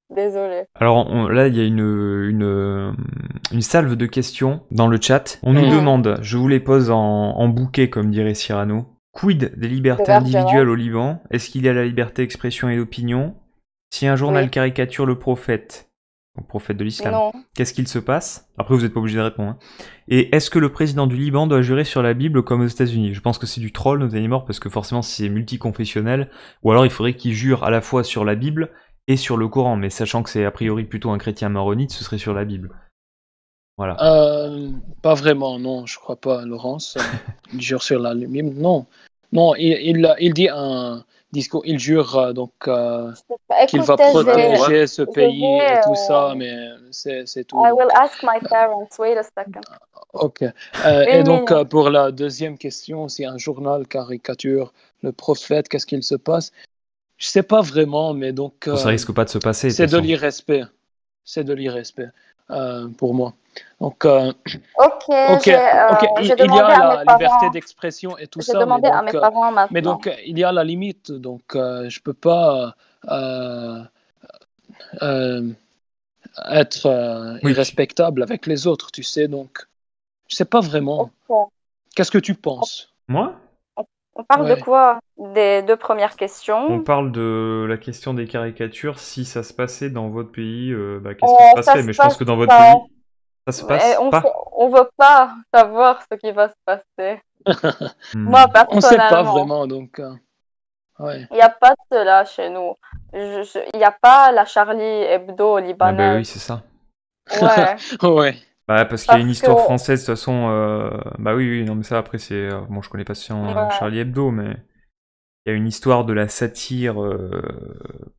Désolée. Alors là, il y a une salve de questions dans le chat. On nous Hmm. demande, je vous les pose en bouquet comme dirait Cyrano. Quid des libertés De Bergerac? individuelles au Liban? Est-ce qu'il y a la liberté d'expression et d'opinion? Si un journal Oui. caricature le prophète, donc prophète de l'islam, Non. qu'est-ce qu'il se passe? Après, vous n'êtes pas obligé de répondre. Hein. Et est-ce que le président du Liban doit jurer sur la Bible comme aux États-Unis? Je pense que c'est du troll, nos amis morts, parce que forcément, si c'est multiconfessionnel, ou alors il faudrait qu'il jure à la fois sur la Bible et sur le Coran, mais sachant que c'est a priori plutôt un chrétien maronite, ce serait sur la Bible. Voilà. Pas vraiment, non, je crois pas, Laurence. Il jure sur la Bible, non. Non, il dit un discours, il jure qu'il va Écoutez, protéger ce je pays vais, et tout ça, mais c'est tout. I will Donc, ask my parents. Wait a second. ok. Et Une donc, minute. pour la deuxième question, si un journal caricature le prophète, qu'est-ce qu'il se passe? Je sais pas vraiment, mais donc, Ça risque pas de se passer. c'est de toute façon. l'irrespect. C'est de l'irrespect pour moi. Donc, Ok, ok, j'ai il y demandé a à mes la liberté parents. d'expression et tout J'ai ça, demandé à mes parents mais maintenant. donc il y a la limite. Donc, je peux pas euh, être Oui. irrespectable avec les autres, tu sais. Donc, je sais pas vraiment. Ok. Qu'est-ce que tu penses? Moi? On parle de Ouais. quoi? Des deux premières On questions. parle de la question des caricatures. Si ça se passait dans votre pays, qu'est-ce qui se Ça passerait? se Mais je pense passe que dans votre pas. pays, ça se Mais passe pas. on veut pas savoir ce qui va se passer. Hmm. Moi, On sait pas personnellement, vraiment, donc ouais. il n'y a pas de cela chez nous. Il n'y a pas la Charlie Hebdo Ah bah libanaise. oui, c'est ça. Ouais, Ouais. Bah parce qu'il y a une parce que histoire française de toute façon. Bah oui, oui, non mais ça après c'est bon, je connais pas ouais. Charlie Hebdo, mais il y a une histoire de la satire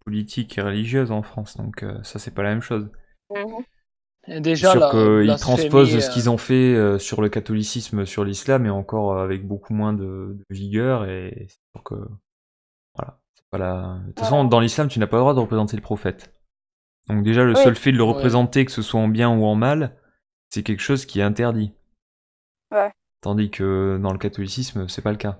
politique et religieuse en France, donc ça c'est pas la même chose. Mhm. Et C'est déjà, sûr la qu'ils transposent blasphémie. ce qu'ils ont fait sur le catholicisme, sur l'islam, et encore avec beaucoup moins de vigueur, et c'est sûr que voilà, c'est pas la. De toute façon, Ouais. dans l'islam, tu n'as pas le droit de représenter le prophète. Donc déjà, le Oui, seul fait de le Ouais. représenter, que ce soit en bien ou en mal, c'est quelque chose qui est interdit. ouais. Tandis que dans le catholicisme, c'est pas le cas.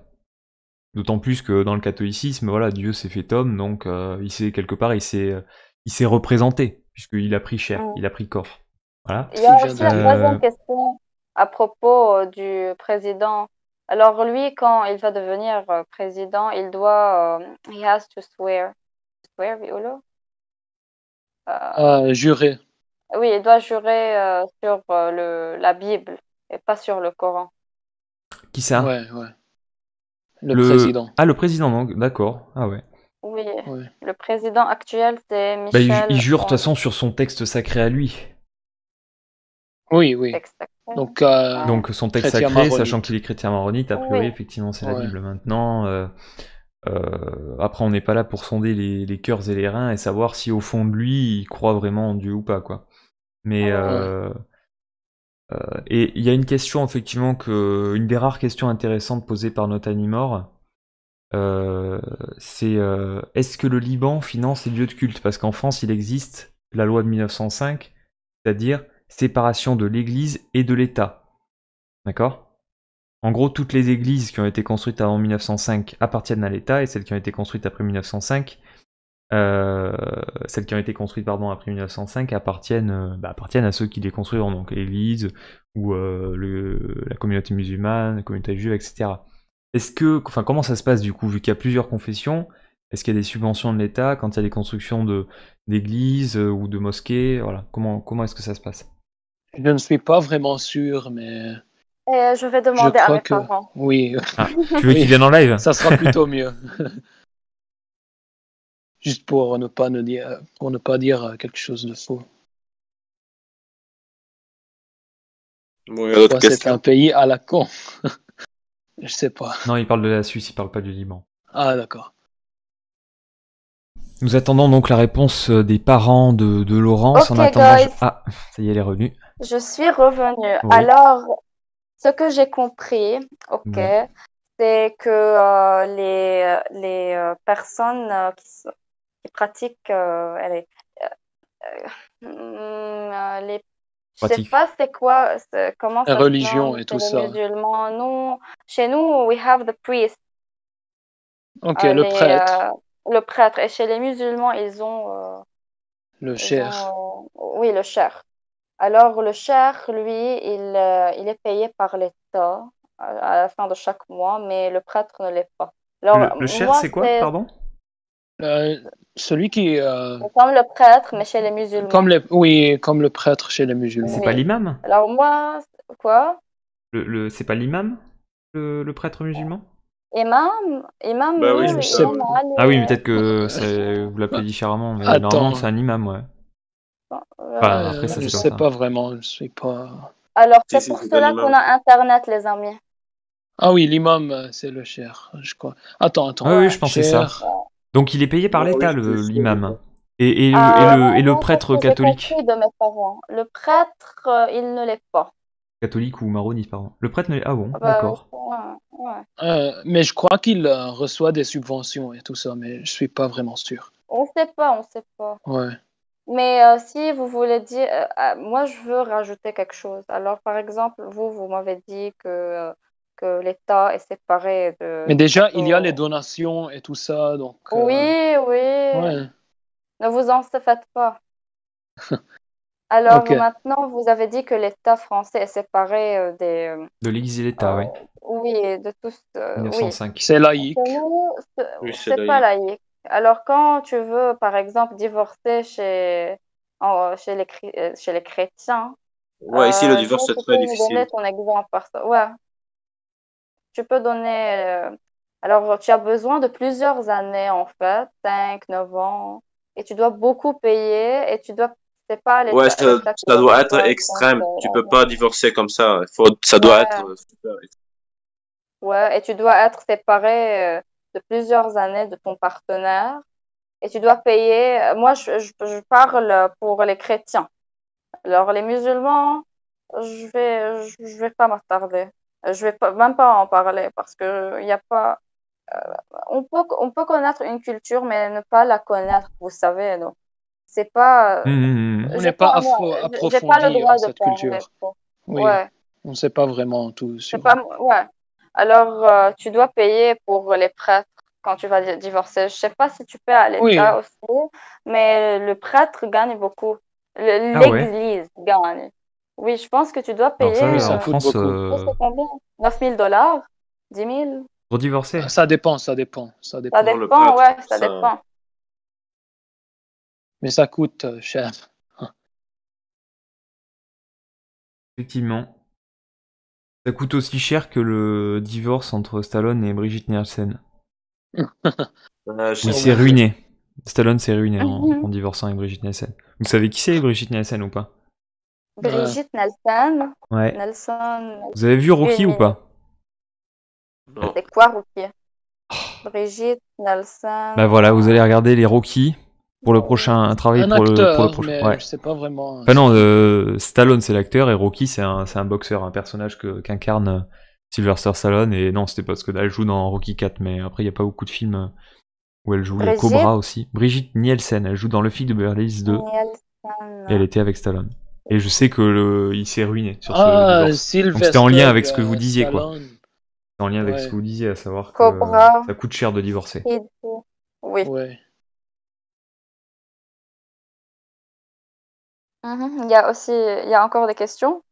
D'autant plus que dans le catholicisme, voilà, Dieu s'est fait homme, donc il s'est quelque part, il s'est représenté, puisqu'il a pris chair, Mhm. il a pris corps. Voilà. Il y a Si je viens aussi de la dire. troisième question à propos du président. Alors lui, quand il va devenir président, il doit, he has to swear. Swear, Violo? Juré. Oui, il doit jurer sur la Bible et pas sur le Coran. Qui ça? Ouais, ouais. Le président. Ah, le président, donc, d'accord. Ah ouais. Oui, Ouais. le président actuel, c'est Bah, il Michel jure de toute façon sur son texte sacré à lui. Oui, oui. Texte. Donc, Ouais. Donc son texte chrétien sacré, sachant maronite. qu'il est chrétien maronite, a priori, Oui, effectivement, c'est la Ouais. Bible. Maintenant, après, on n'est pas là pour sonder les cœurs et les reins et savoir si au fond de lui, il croit vraiment en Dieu ou pas, quoi. Mais ouais. et il y a une question, effectivement, une des rares questions intéressantes posées par notre ami mort, c'est est-ce que le Liban finance les lieux de culte? Parce qu'en France, il existe la loi de 1905, c'est-à-dire séparation de l'Église et de l'État. D'accord? En gros, toutes les églises qui ont été construites avant 1905 appartiennent à l'État, et celles qui ont été construites après 1905 celles qui ont été construites après 1905 appartiennent à ceux qui les construiront, donc l'Église ou la communauté musulmane, la communauté juive, etc. Comment ça se passe du coup, vu qu'il y a plusieurs confessions? Est-ce qu'il y a des subventions de l'État quand il y a des constructions d'églises ou de mosquées? Voilà, comment est-ce que ça se passe? Je ne suis pas vraiment sûr, mais Et je vais je demander à crois mes que parents. oui, Ah, tu veux Oui. qu'ils viennent en live? ça sera plutôt mieux. Juste pour ne pas dire quelque chose de faux. Bon, il y a d'autres Quoi, c'est questions. un pays à la con. Je sais pas. Non, il parle de la Suisse, il parle pas du Liban. Ah, d'accord. Nous attendons donc la réponse des parents de Laurence. En Ok, attendant, guys. Ah, ça y est, elle est revenue. Je suis revenue. Oui. Alors, ce que j'ai compris, ok, Oui. c'est que les personnes qui pratiquent les... Je sais Pratique. pas c'est quoi, comment La ça se religion nomme et chez tout les ça. musulmans. Nous, chez nous, we have the priest, Ok, le prêtre, le prêtre. Et chez les musulmans, ils ont, le cher. oui, le cheikh. Alors, le cheikh, lui, il est payé par l'État à la fin de chaque mois, mais le prêtre ne l'est pas. Alors, Le cher, moi, c'est quoi, c'est pardon? Celui qui, comme le prêtre, mais chez les musulmans. comme le prêtre chez les musulmans. C'est Oui. pas l'imam? Alors, moi, quoi? C'est pas l'imam, le prêtre musulman? Imam, Bah oui, oui, c'est oui, ça. Imam Ali. Ah oui, mais peut-être que vous l'appelez différemment, mais normalement Attends, c'est un imam, ouais. Euh, Enfin, après ça je c'est comme sais ça. pas vraiment, je sais pas. Alors, Si, c'est si, pour c'est un cela imam. qu'on a Internet, les amis. Ah oui, l'imam, c'est le cher, je crois. Attends. Ah oui, je pensais ça. Cher. Donc il est payé par Bah oui, l'État, je te jure. l'imam. Et Non, le non, c'est ce prêtre que j'ai catholique. compris de mes parents. Le prêtre, il ne l'est pas. Catholique ou maronite, pardon. Le prêtre ne l'est... Ah bon, Bah, d'accord. ouais. Mais je crois qu'il reçoit des subventions et tout ça, mais je suis pas vraiment sûr. On sait pas, on sait pas. Ouais. Mais si vous voulez dire, moi je veux rajouter quelque chose. Alors par exemple, vous m'avez dit que l'État est séparé Mais du déjà, il y a les château. donations et tout ça, donc Oui, oui, ouais. ne vous en faites pas. Alors Ok. maintenant, vous avez dit que l'État français est séparé De l'Église et l'État, oui. oui, de tous, oui. 1905. C'est Chez laïque. nous, Oui, c'est c'est pas laïque. laïque. Alors, quand tu veux, par exemple, divorcer chez les chrétiens, Ouais, ici, le divorce, nous, c'est tu très peux nous difficile. donner ton exemple par ça. Ouais, tu peux donner. Alors, tu as besoin de plusieurs années, en fait, 5, 9 ans, et tu dois beaucoup payer, et tu dois. C'est pas Ouais, l'État qui ça doit être reçoit extrême. Tu peux l'argent. pas divorcer comme ça. Ça doit Ouais, être super. ouais, et tu dois être séparé de plusieurs années de ton partenaire. Et tu dois payer. Moi, je parle pour les chrétiens. Alors, les musulmans, je vais pas m'attarder. Je vais pas, même pas en parler parce que il y a pas. On peut connaître une culture, mais ne pas la connaître, vous savez, non. C'est pas. On n'est pas J'ai pas le approfondi en droit de cette parler. culture. Oui, Ouais. on ne sait pas vraiment tout C'est sur. pas. Ouais. Alors, tu dois payer pour les prêtres quand tu vas divorcer. Je sais pas si tu paies à Oui, l'État aussi, mais le prêtre gagne beaucoup. Ah ouais? L'Église gagne. Oui, je pense que tu dois Alors ça, oui, payer. ça en coûte France, beaucoup. C'est combien? 9 000 $? 10 000? pour divorcer. Ça dépend, ça dépend, ça Ça dépend. Non, le dépend, prêtre, ouais, ça ça. dépend. Mais ça coûte cher. Effectivement. Ça coûte aussi cher que le divorce entre Stallone et Brigitte Nielsen. Je Oui, sais c'est pas. ruiné. Stallone s'est ruiné en divorçant avec Brigitte Nielsen. Vous savez qui c'est, Brigitte Nielsen, ou pas? Brigitte Nelson. Ouais. Nelson, Vous avez vu Rocky une ou minute. pas? Non. C'est quoi, Ruki? Brigitte Nelson. Bah voilà, vous allez regarder les Rocky pour le prochain travail Un pour le acteur, prochain. mais Ouais. je sais pas vraiment. Enfin non, Stallone c'est l'acteur et Rocky c'est un boxeur, un personnage qu'incarne Sylvester Stallone. Et non, c'était parce que là, elle joue dans Rocky 4, mais après il y a pas beaucoup de films où elle joue. Il y a Brigitte Cobra aussi. Brigitte Nielsen, elle joue dans Le Flic de Beverly Hills 2 et elle Nielsen. était avec Stallone. Et je sais que il s'est ruiné sur ce Ah, divorce. Donc c'était en lien avec ce que vous disiez, quoi. Stallone. C'était en lien avec ce Ouais, que vous disiez, à savoir que Cobra. ça coûte cher de divorcer. Kid. Oui. ouais. Il y a encore des questions?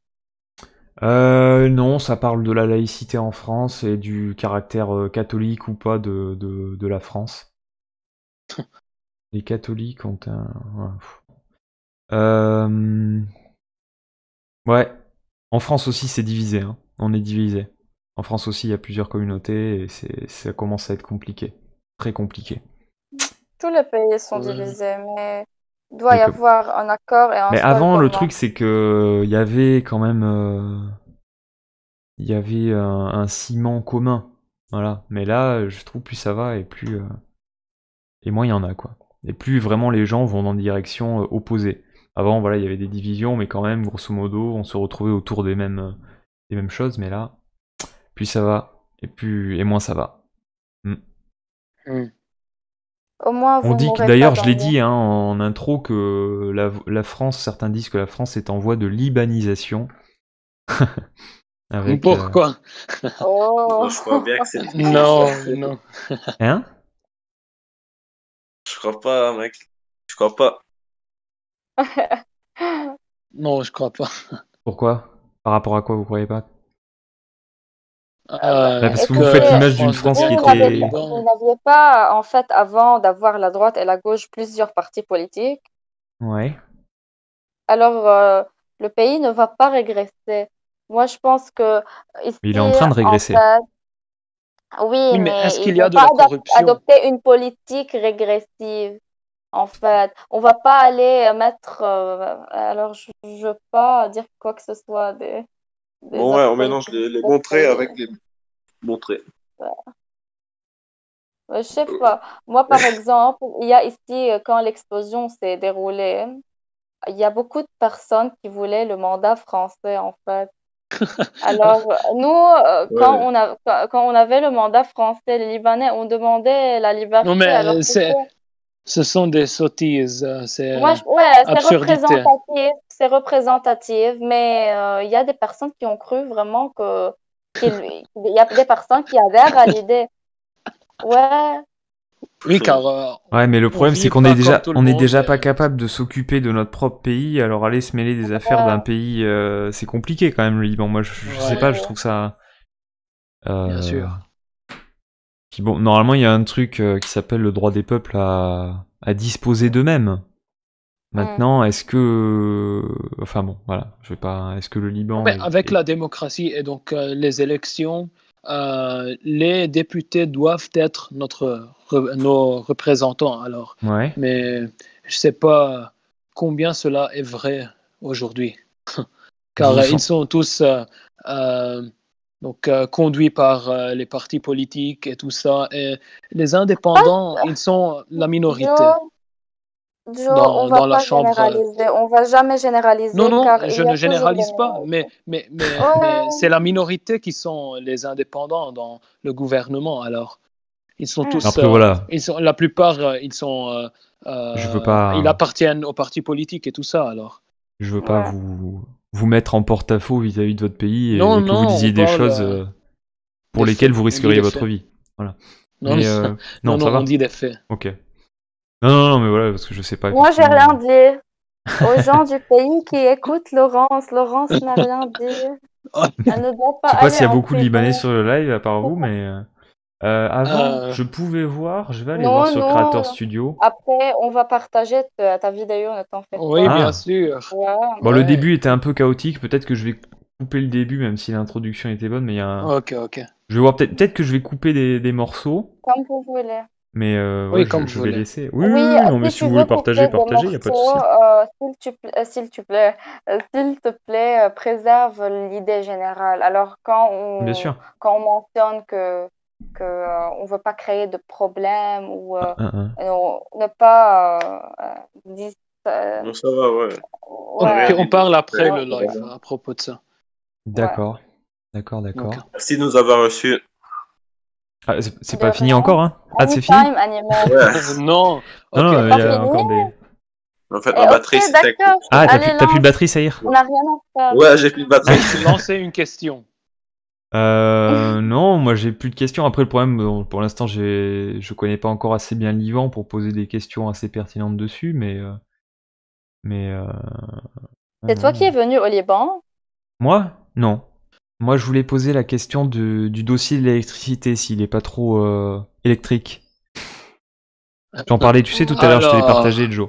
Non, ça parle de la laïcité en France et du caractère catholique ou pas de la France. Les catholiques ont un... Ouais. En France aussi, c'est divisé, hein. On est divisé. En France aussi, il y a plusieurs communautés et ça commence à être compliqué. Très compliqué. Tous les pays sont Ouais. divisés, mais il doit y Donc, avoir un accord et un mais seul avant, le commun. truc, c'est que il y avait quand même... il y avait un ciment commun. Voilà. Mais là, je trouve plus ça va et moins il y en a, quoi. Et plus vraiment les gens vont dans des directions opposées. Avant, voilà, il y avait des divisions, mais quand même, grosso modo, on se retrouvait autour des mêmes choses, mais là, plus ça va, et moins ça va. Mm. Hmm. Au moins, On vous ne dit que, mourrez pas d'ailleurs, je l'ai d'ennui. dit hein, en intro, que la France, certains disent que la France est en voie de libanisation. Avec... Pourquoi? Oh, Je crois bien que c'est fini, Non, ça. non. Hein? Je crois pas, mec. Je crois pas. Non, je crois pas. Pourquoi? Par rapport à quoi, vous croyez pas? bah, Parce que vous écoutez, faites La l'image d'une France France vous, qui devient vous comme le n'avez était... vous Liban. n'aviez pas, en fait, avant d'avoir la droite et la gauche, plusieurs partis politiques. Ouais. Alors, le pays ne va pas régresser. Moi, je pense que ici, Mais il est en train de en régresser. fait, oui, Oui, mais mais est-ce ils qu'il y vont a de pas la corruption? adopter une politique régressive. En fait, on va pas aller mettre. Alors, je veux pas dire quoi que ce soit des Bon, ouais, on actes mélange politiques les de ce montrées pays. avec les montrées. Je sais pas. Moi, par exemple, il y a ici, quand l'explosion s'est déroulée, il y a beaucoup de personnes qui voulaient le mandat français, en fait. Alors, nous, Ouais. quand on avait le mandat français, les Libanais, on demandait la Non, liberté. Alors, mais ce sont des sottises, moi, c'est ouais, absurdité. c'est représentatif, mais il y a des personnes qui ont cru vraiment qu'il y a des personnes qui adhèrent à l'idée. Ouais, Oui, car Ouais, mais le on problème, c'est vit qu'on pas comme tout le on est monde. déjà pas capable de s'occuper de notre propre pays, alors aller se mêler des affaires d'un ouais, pays, c'est compliqué quand même, le Liban. Moi, je sais Ouais, pas, je oui. trouve ça... bien Euh... sûr. Puis bon, normalement, il y a un truc qui s'appelle le droit des peuples à disposer d'eux-mêmes. Mm. Maintenant, est-ce que... Enfin bon, voilà, je vais pas... Est-ce que le Liban Mais avec est... la démocratie et donc les élections, les députés doivent être nos représentants alors. Ouais. Mais je sais pas combien cela est vrai aujourd'hui, Vous car vous ils sent... sont tous euh, donc conduits par les partis politiques et tout ça. Et les indépendants, ils sont la minorité Joe, Joe, on va dans la pas chambre. généraliser. On va jamais Non, généraliser non, car il je y a ne toujours des généralise pas, minorités. mais Ouais. c'est la minorité qui sont les indépendants dans le gouvernement. Alors, ils sont Mm. tous, Après, voilà, la plupart, je veux ils pas... appartiennent aux partis politiques et tout ça. Alors, Je veux pas Ouais. vous mettre en porte-à-faux vis-à-vis de votre pays non, et que vous non, on disiez des parle choses pour des lesquelles faits. vous On dit risqueriez des votre faits. vie. Voilà. Non, Mais non, non, non, ça on va. dit des faits. Ok. Non, non, non, mais voilà, parce que je sais pas Moi, j'ai effectivement. rien dit. Aux gens du pays qui écoutent Laurence, Laurence n'a rien dit. Elle ne doit pas Je sais pas aller s'il y a en beaucoup de prison. Libanais sur le live à part vous, mais avant, Euh, je pouvais voir. Je vais aller voir Non, sur Creator non. Studio. Après, on va partager ta vidéo, ne t'en fais oui, pas. bien Ah. sûr. Ouais. Bon, le Ouais. début était un peu chaotique. Peut-être que je vais couper le début, même si l'introduction était bonne. Mais il y a un... Ok, ok. Je vais voir peut-être que je vais couper des morceaux. Comme vous voulez. Mais ouais, Oui, comme vous je vais voulez. laisser. Oui, Oui, oui, oui, non, mais si si tu vous veux voulez couper partager, des partagez, y a pas de morceaux, souci. s'il te plaît, préserve l'idée générale. Alors, Bien sûr. quand on mentionne on veut pas créer de problème ou Hein. ne pas dis- euh, Non, ça va, ouais. Ok, Rien ouais, on dit de parle après très- le ouais, live à propos de ça. ouais, D'accord. D'accord, Ok. d'accord. Merci de nous avoir reçus. Ah, c'est de pas fini rien. encore, hein? Ah, c'est fini? Anytime, animal. Ouais. Non, Non, ok, non, C'est il pas y a fini? encore des... En fait, Et ma ok, batterie s'était d'accord. Ah, Allez, t'as plus de lance. batterie, ça y est? On n'a rien à faire. Ouais, j'ai plus de batterie. lancez une question. Non, moi j'ai plus de questions. Après, le problème, bon, pour l'instant, je connais pas encore assez bien l'Ivan pour poser des questions assez pertinentes dessus, Mais C'est toi qui es non. venu au Liban? Moi? Non. Moi, je voulais poser la question du dossier de l'électricité, s'il est pas trop électrique. J'en parlais, tu sais, tout à l'heure, je te l'ai partagé, Alors, Joe.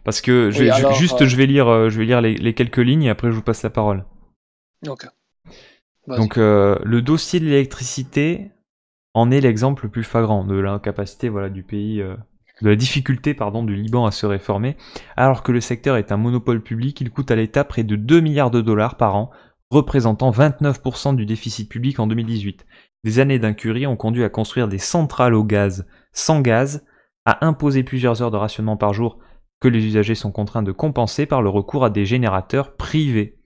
Parce que oui, alors, je vais lire les quelques lignes et après je vous passe la parole. ok, vas-y. Donc, le dossier de l'électricité en est l'exemple le plus flagrant de l'incapacité, voilà, du pays, de la difficulté, pardon, du Liban à se réformer. Alors que le secteur est un monopole public, il coûte à l'État près de 2 milliards de dollars par an, représentant 29% du déficit public en 2018. Des années d'incurie ont conduit à construire des centrales au gaz sans gaz, à imposer plusieurs heures de rationnement par jour que les usagers sont contraints de compenser par le recours à des générateurs privés.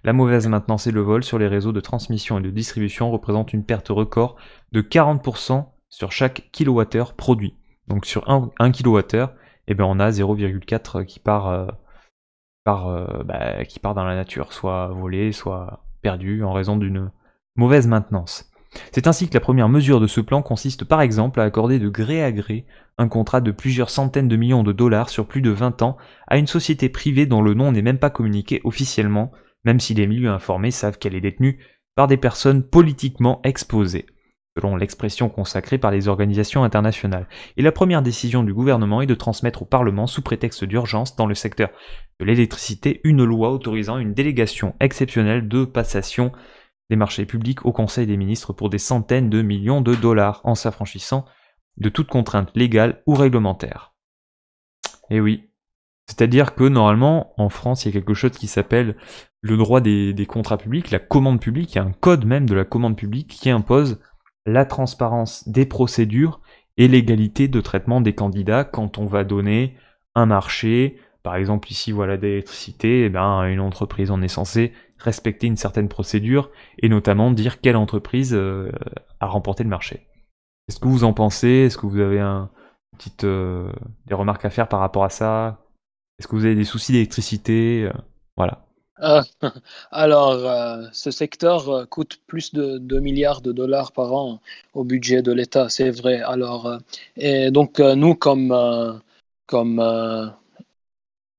La mauvaise maintenance et le vol sur les réseaux de transmission et de distribution représentent une perte record de 40% sur chaque kilowattheure produit. Donc sur 1 kWh, eh ben on a 0,4 qui part dans la nature, soit volé, soit perdu en raison d'une mauvaise maintenance. C'est ainsi que la première mesure de ce plan consiste par exemple à accorder de gré à gré un contrat de plusieurs centaines de millions de dollars sur plus de 20 ans à une société privée dont le nom n'est même pas communiqué officiellement, même si les milieux informés savent qu'elle est détenue par des personnes politiquement exposées, selon l'expression consacrée par les organisations internationales. Et la première décision du gouvernement est de transmettre au Parlement, sous prétexte d'urgence dans le secteur de l'électricité, une loi autorisant une délégation exceptionnelle de passation des marchés publics au Conseil des ministres pour des centaines de millions de dollars, en s'affranchissant de toute contrainte légale ou réglementaire. Et oui. C'est-à-dire que normalement, en France, il y a quelque chose qui s'appelle le droit des contrats publics, la commande publique, il y a un code même de la commande publique qui impose la transparence des procédures et l'égalité de traitement des candidats quand on va donner un marché, par exemple ici voilà d'électricité, une entreprise on est censé respecter une certaine procédure et notamment dire quelle entreprise a remporté le marché. Est-ce que vous en pensez? Est-ce que vous avez des remarques à faire par rapport à ça? Est-ce que vous avez des soucis d'électricité? Voilà. Euh, alors, ce secteur coûte plus de 2 milliards de dollars par an au budget de l'État, c'est vrai. Alors, et donc, nous, comme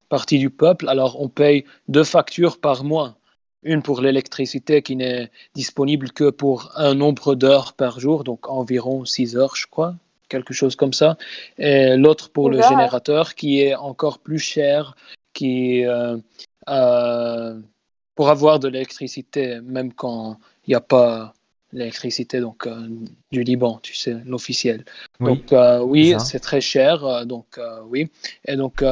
partie du peuple, alors on paye 2 factures par mois. Une pour l'électricité qui n'est disponible que pour un nombre d'heures par jour, donc environ 6 heures, je crois, quelque chose comme ça. Et l'autre pour le Hiver. générateur qui est encore plus cher, qui euh, pour avoir de l'électricité, même quand il n'y a pas l'électricité donc du Liban, tu sais, l'officiel. Oui, Donc c'est oui, ça. c'est très cher, donc oui. Et donc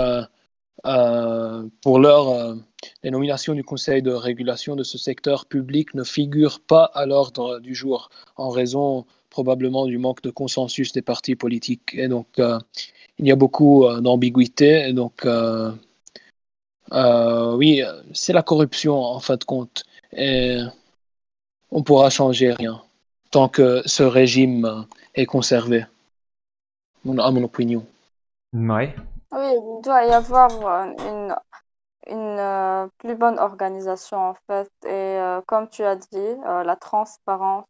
pour l'heure, les nominations du Conseil de régulation de ce secteur public ne figurent pas à l'ordre du jour en raison probablement du manque de consensus des partis politiques. Et donc il y a beaucoup d'ambiguïté. Et donc oui, c'est la corruption en fin de compte. Et on ne pourra changer rien tant que ce régime est conservé, à mon opinion. Ouais. Oui, il doit y avoir une plus bonne organisation en fait. Et comme tu as dit, la transparence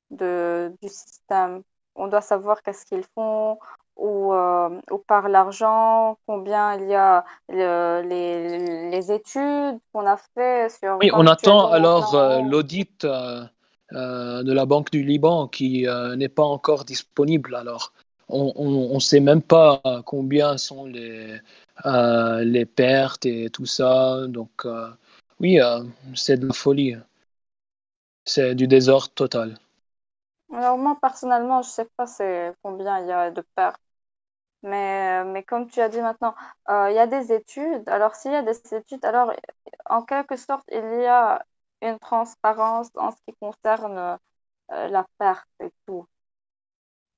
du système. On doit savoir qu'est-ce qu'ils font, où part l'argent, combien il y a les études qu'on a fait sur, Oui, on comme tu as dit attend alors maintenant. l'audit de la Banque du Liban qui n'est pas encore disponible. Alors, on ne sait même pas combien sont les pertes et tout ça. Donc, oui, c'est de la folie. C'est du désordre total. Alors moi, personnellement, je sais pas c'est combien il y a de pertes. Mais comme tu as dit maintenant, il y a des études. Alors, s'il y a des études, alors en quelque sorte, il y a une transparence en ce qui concerne la perte et tout.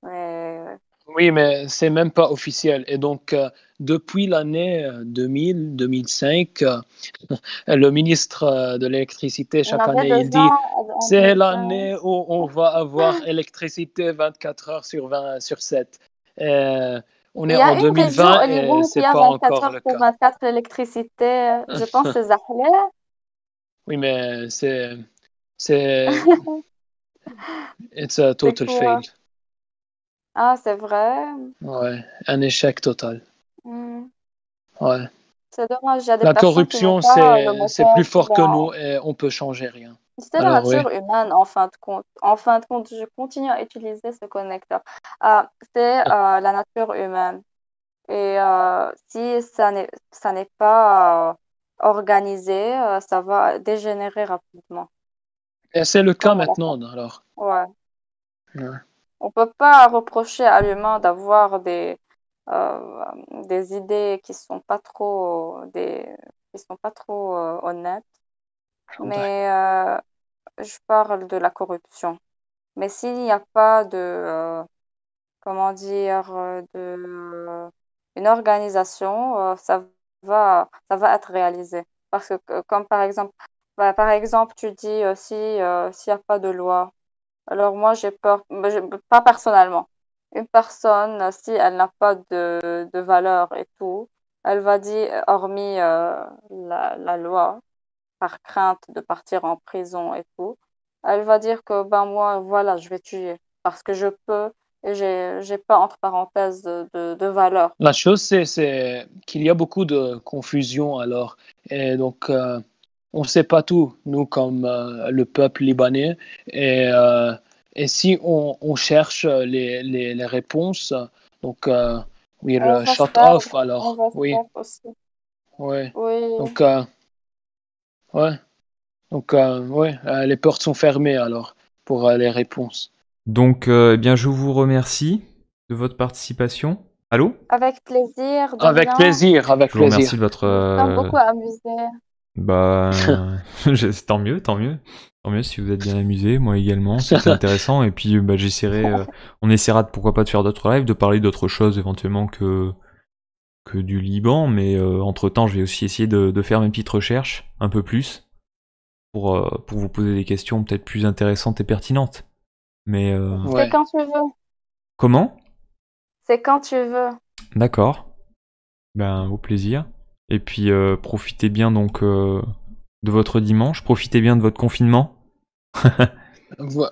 Mais Oui, mais c'est même pas officiel. Et donc, depuis l'année 2000-2005, le ministre de l'électricité, on chaque avait année, il des dit, gens en c'est 2005. l'année où on va avoir électricité 24 heures sur 20 sur 7. Et on Il est y a en une région 2020 au et Liban qui c'est a pas 24 encore heures le sur cas. 24 l'électricité. Je pense que c'est Zahle. Oui, mais c'est, it's a C'est total fail. quoi? Ah, c'est vrai. Ouais, un échec total. Hmm. Ouais. C'est dommage, il y a des La personnes qui n'ont corruption, pas le c'est plus moteur. fort que nous et on peut changer rien. C'est la Alors, oui. nature humaine, en fin de compte. En fin de compte, je continue à utiliser ce connecteur. C'est la nature humaine. Et si ça n'est pas organisé, ça va dégénérer rapidement. Et c'est le cas Comme on a maintenant, alors. Ouais. Ouais. On peut pas reprocher à l'humain d'avoir des idées qui sont pas trop honnêtes. Mais je parle de la corruption. Mais s'il n'y a pas comment dire, une organisation, ça va être réalisé. Parce que, comme par exemple, tu dis s'il n'y a pas de loi, alors moi j'ai peur, pas personnellement. Une personne, si elle n'a pas de valeur et tout, elle va dire, hormis la loi, par crainte de partir en prison et tout, elle va dire que ben moi, voilà, je vais tuer parce que je peux et j'ai pas entre parenthèses de valeur. La chose, c'est qu'il y a beaucoup de confusion alors. Et donc, on ne sait pas tout, nous, comme le peuple libanais. Et, euh, et si on cherche les réponses, donc, On we'll va se shut faire, off on alors. va se Oui, faire aussi. oui. Oui, Donc, ouais. Donc, ouais, les portes sont fermées alors pour les réponses. Donc, eh bien, je vous remercie de votre participation. Allô? avec plaisir, de Avec rien. plaisir, avec Je vous remercie plaisir. de votre... Nous sommes beaucoup amusés. Bah, tant mieux, tant mieux. Tant mieux si vous êtes bien amusé, moi également, c'était intéressant. Et puis, bah, on essaiera de, pourquoi pas de faire d'autres lives, de parler d'autres choses éventuellement que du Liban. Mais entre-temps, je vais aussi essayer de faire mes petites recherches, un peu plus, pour vous poser des questions peut-être plus intéressantes et pertinentes. Mais C'est Ouais. quand tu veux. comment? C'est quand tu veux. D'accord. Ben, au plaisir. Et puis, profitez bien donc de votre dimanche. Profitez bien de votre confinement. Vo-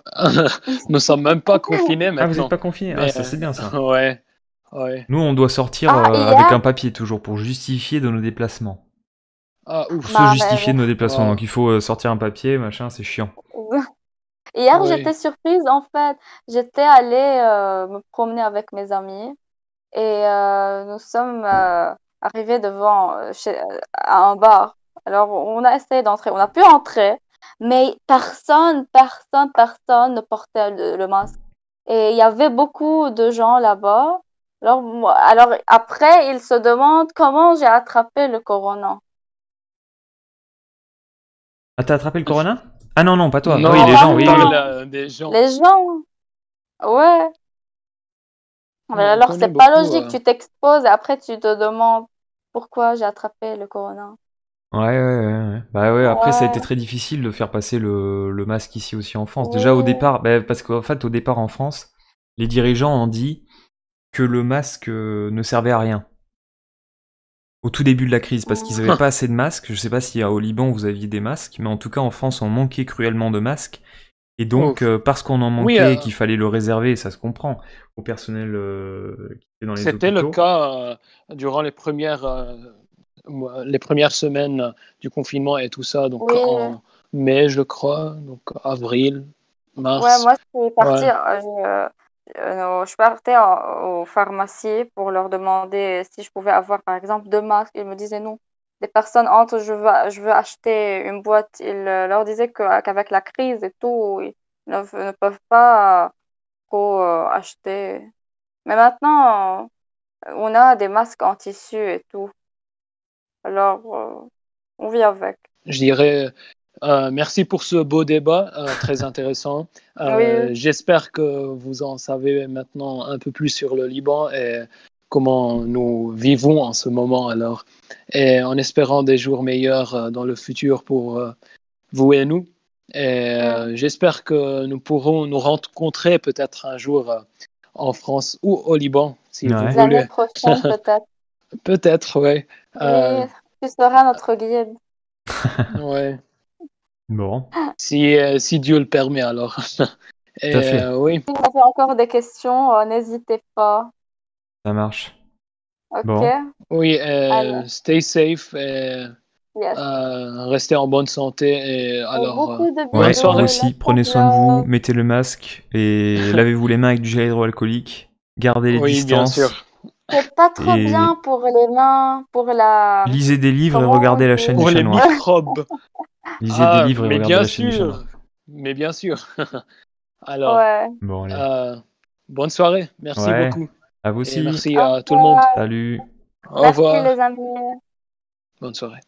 Nous sommes même pas confinés Ah, vous n'êtes maintenant. pas confiné? Ah, Mais ça c'est bien ça. ouais, ouais. Nous, on doit sortir Ah, avec hier, un papier toujours pour justifier de nos déplacements. Ah Pour ouf. se bah, justifier de nos déplacements. Wow. Donc il faut sortir un papier, machin, c'est chiant. hier, Oui. j'étais surprise en fait. J'étais allée me promener avec mes amis et nous sommes arrivés devant à un bar. Alors, on a essayé d'entrer, on a pu entrer, mais personne ne portait le masque. Et il y avait beaucoup de gens là-bas. Alors après, ils se demandent comment j'ai attrapé le corona. Ah, t'as attrapé le corona? Ah non, non, pas toi. Oui, Ah les Non, bah gens, je oui, oui, parle oui. non, des gens. les gens, ouais. Mais On alors, connaît c'est pas beaucoup. logique, tu t'exposes et après tu te demandes pourquoi j'ai attrapé le corona. Ouais, ouais, ouais, ouais. Bah ouais, après ça a été Ouais, très difficile de faire passer le masque ici aussi en France. Déjà au oui. départ, bah, parce qu'en fait au départ en France, les dirigeants ont dit que le masque ne servait à rien. Au tout début de la crise, parce qu'ils n'avaient Mm. pas assez de masques. Je sais pas si au Liban vous aviez des masques, mais en tout cas en France on manquait cruellement de masques. Et donc Ouf. parce qu'on en Oui, manquait et qu'il fallait le réserver, ça se comprend, au personnel qui était dans les c'était le hôpitaux. cas durant les premières semaines du confinement et tout ça. Donc Oui, en mai, je crois. Donc avril, ouais, mars. moi je suis Ouais. partie, je partais aux pharmacies pour leur demander si je pouvais avoir par exemple deux masques. Ils me disaient non. Des personnes entrent, je veux acheter une boîte. Ils leur disaient qu'avec la crise et tout, ils ne peuvent pas trop acheter. Mais maintenant, on a des masques en tissu et tout. Alors, on vit avec. Je dirais merci pour ce beau débat, très intéressant. Oui, J'espère que vous en savez maintenant un peu plus sur le Liban et comment nous vivons en ce moment alors. Et en espérant des jours meilleurs dans le futur pour vous et nous. Et mm. j'espère que nous pourrons nous rencontrer peut-être un jour en France ou au Liban, si vous Ouais. L'année voulez. prochaine peut-être. Peut-être, ouais. Oui, tu seras notre guide. Ouais. Bon, Si Dieu le permet alors. tout à Et fait, oui, Si vous avez encore des questions, n'hésitez pas. ça marche. Ok. Bon. Oui, Alors, stay safe et yes. restez en bonne santé. Et Et alors, beaucoup de bonne Ouais, bisous. vous soirée. aussi, Let's prenez soin de vous, mettez le masque et lavez-vous les mains avec du gel hydroalcoolique. Gardez les Oui, bien distances sûr. C'est pas trop bien et pour les mains, pour la... lisez des livres et Comment on regardez la chaîne du Pour dit? chat les noir. microbes. Lisez des Ah, livres et mais regardez bien la chaîne du chat noir. sûr. Mais bien sûr. Alors, Ouais. Bon, allez. bonne soirée. Merci Ouais, beaucoup. à vous Et aussi. merci Au à tout le monde. revoir. Salut. Au Merci revoir. les amis. Bonne soirée.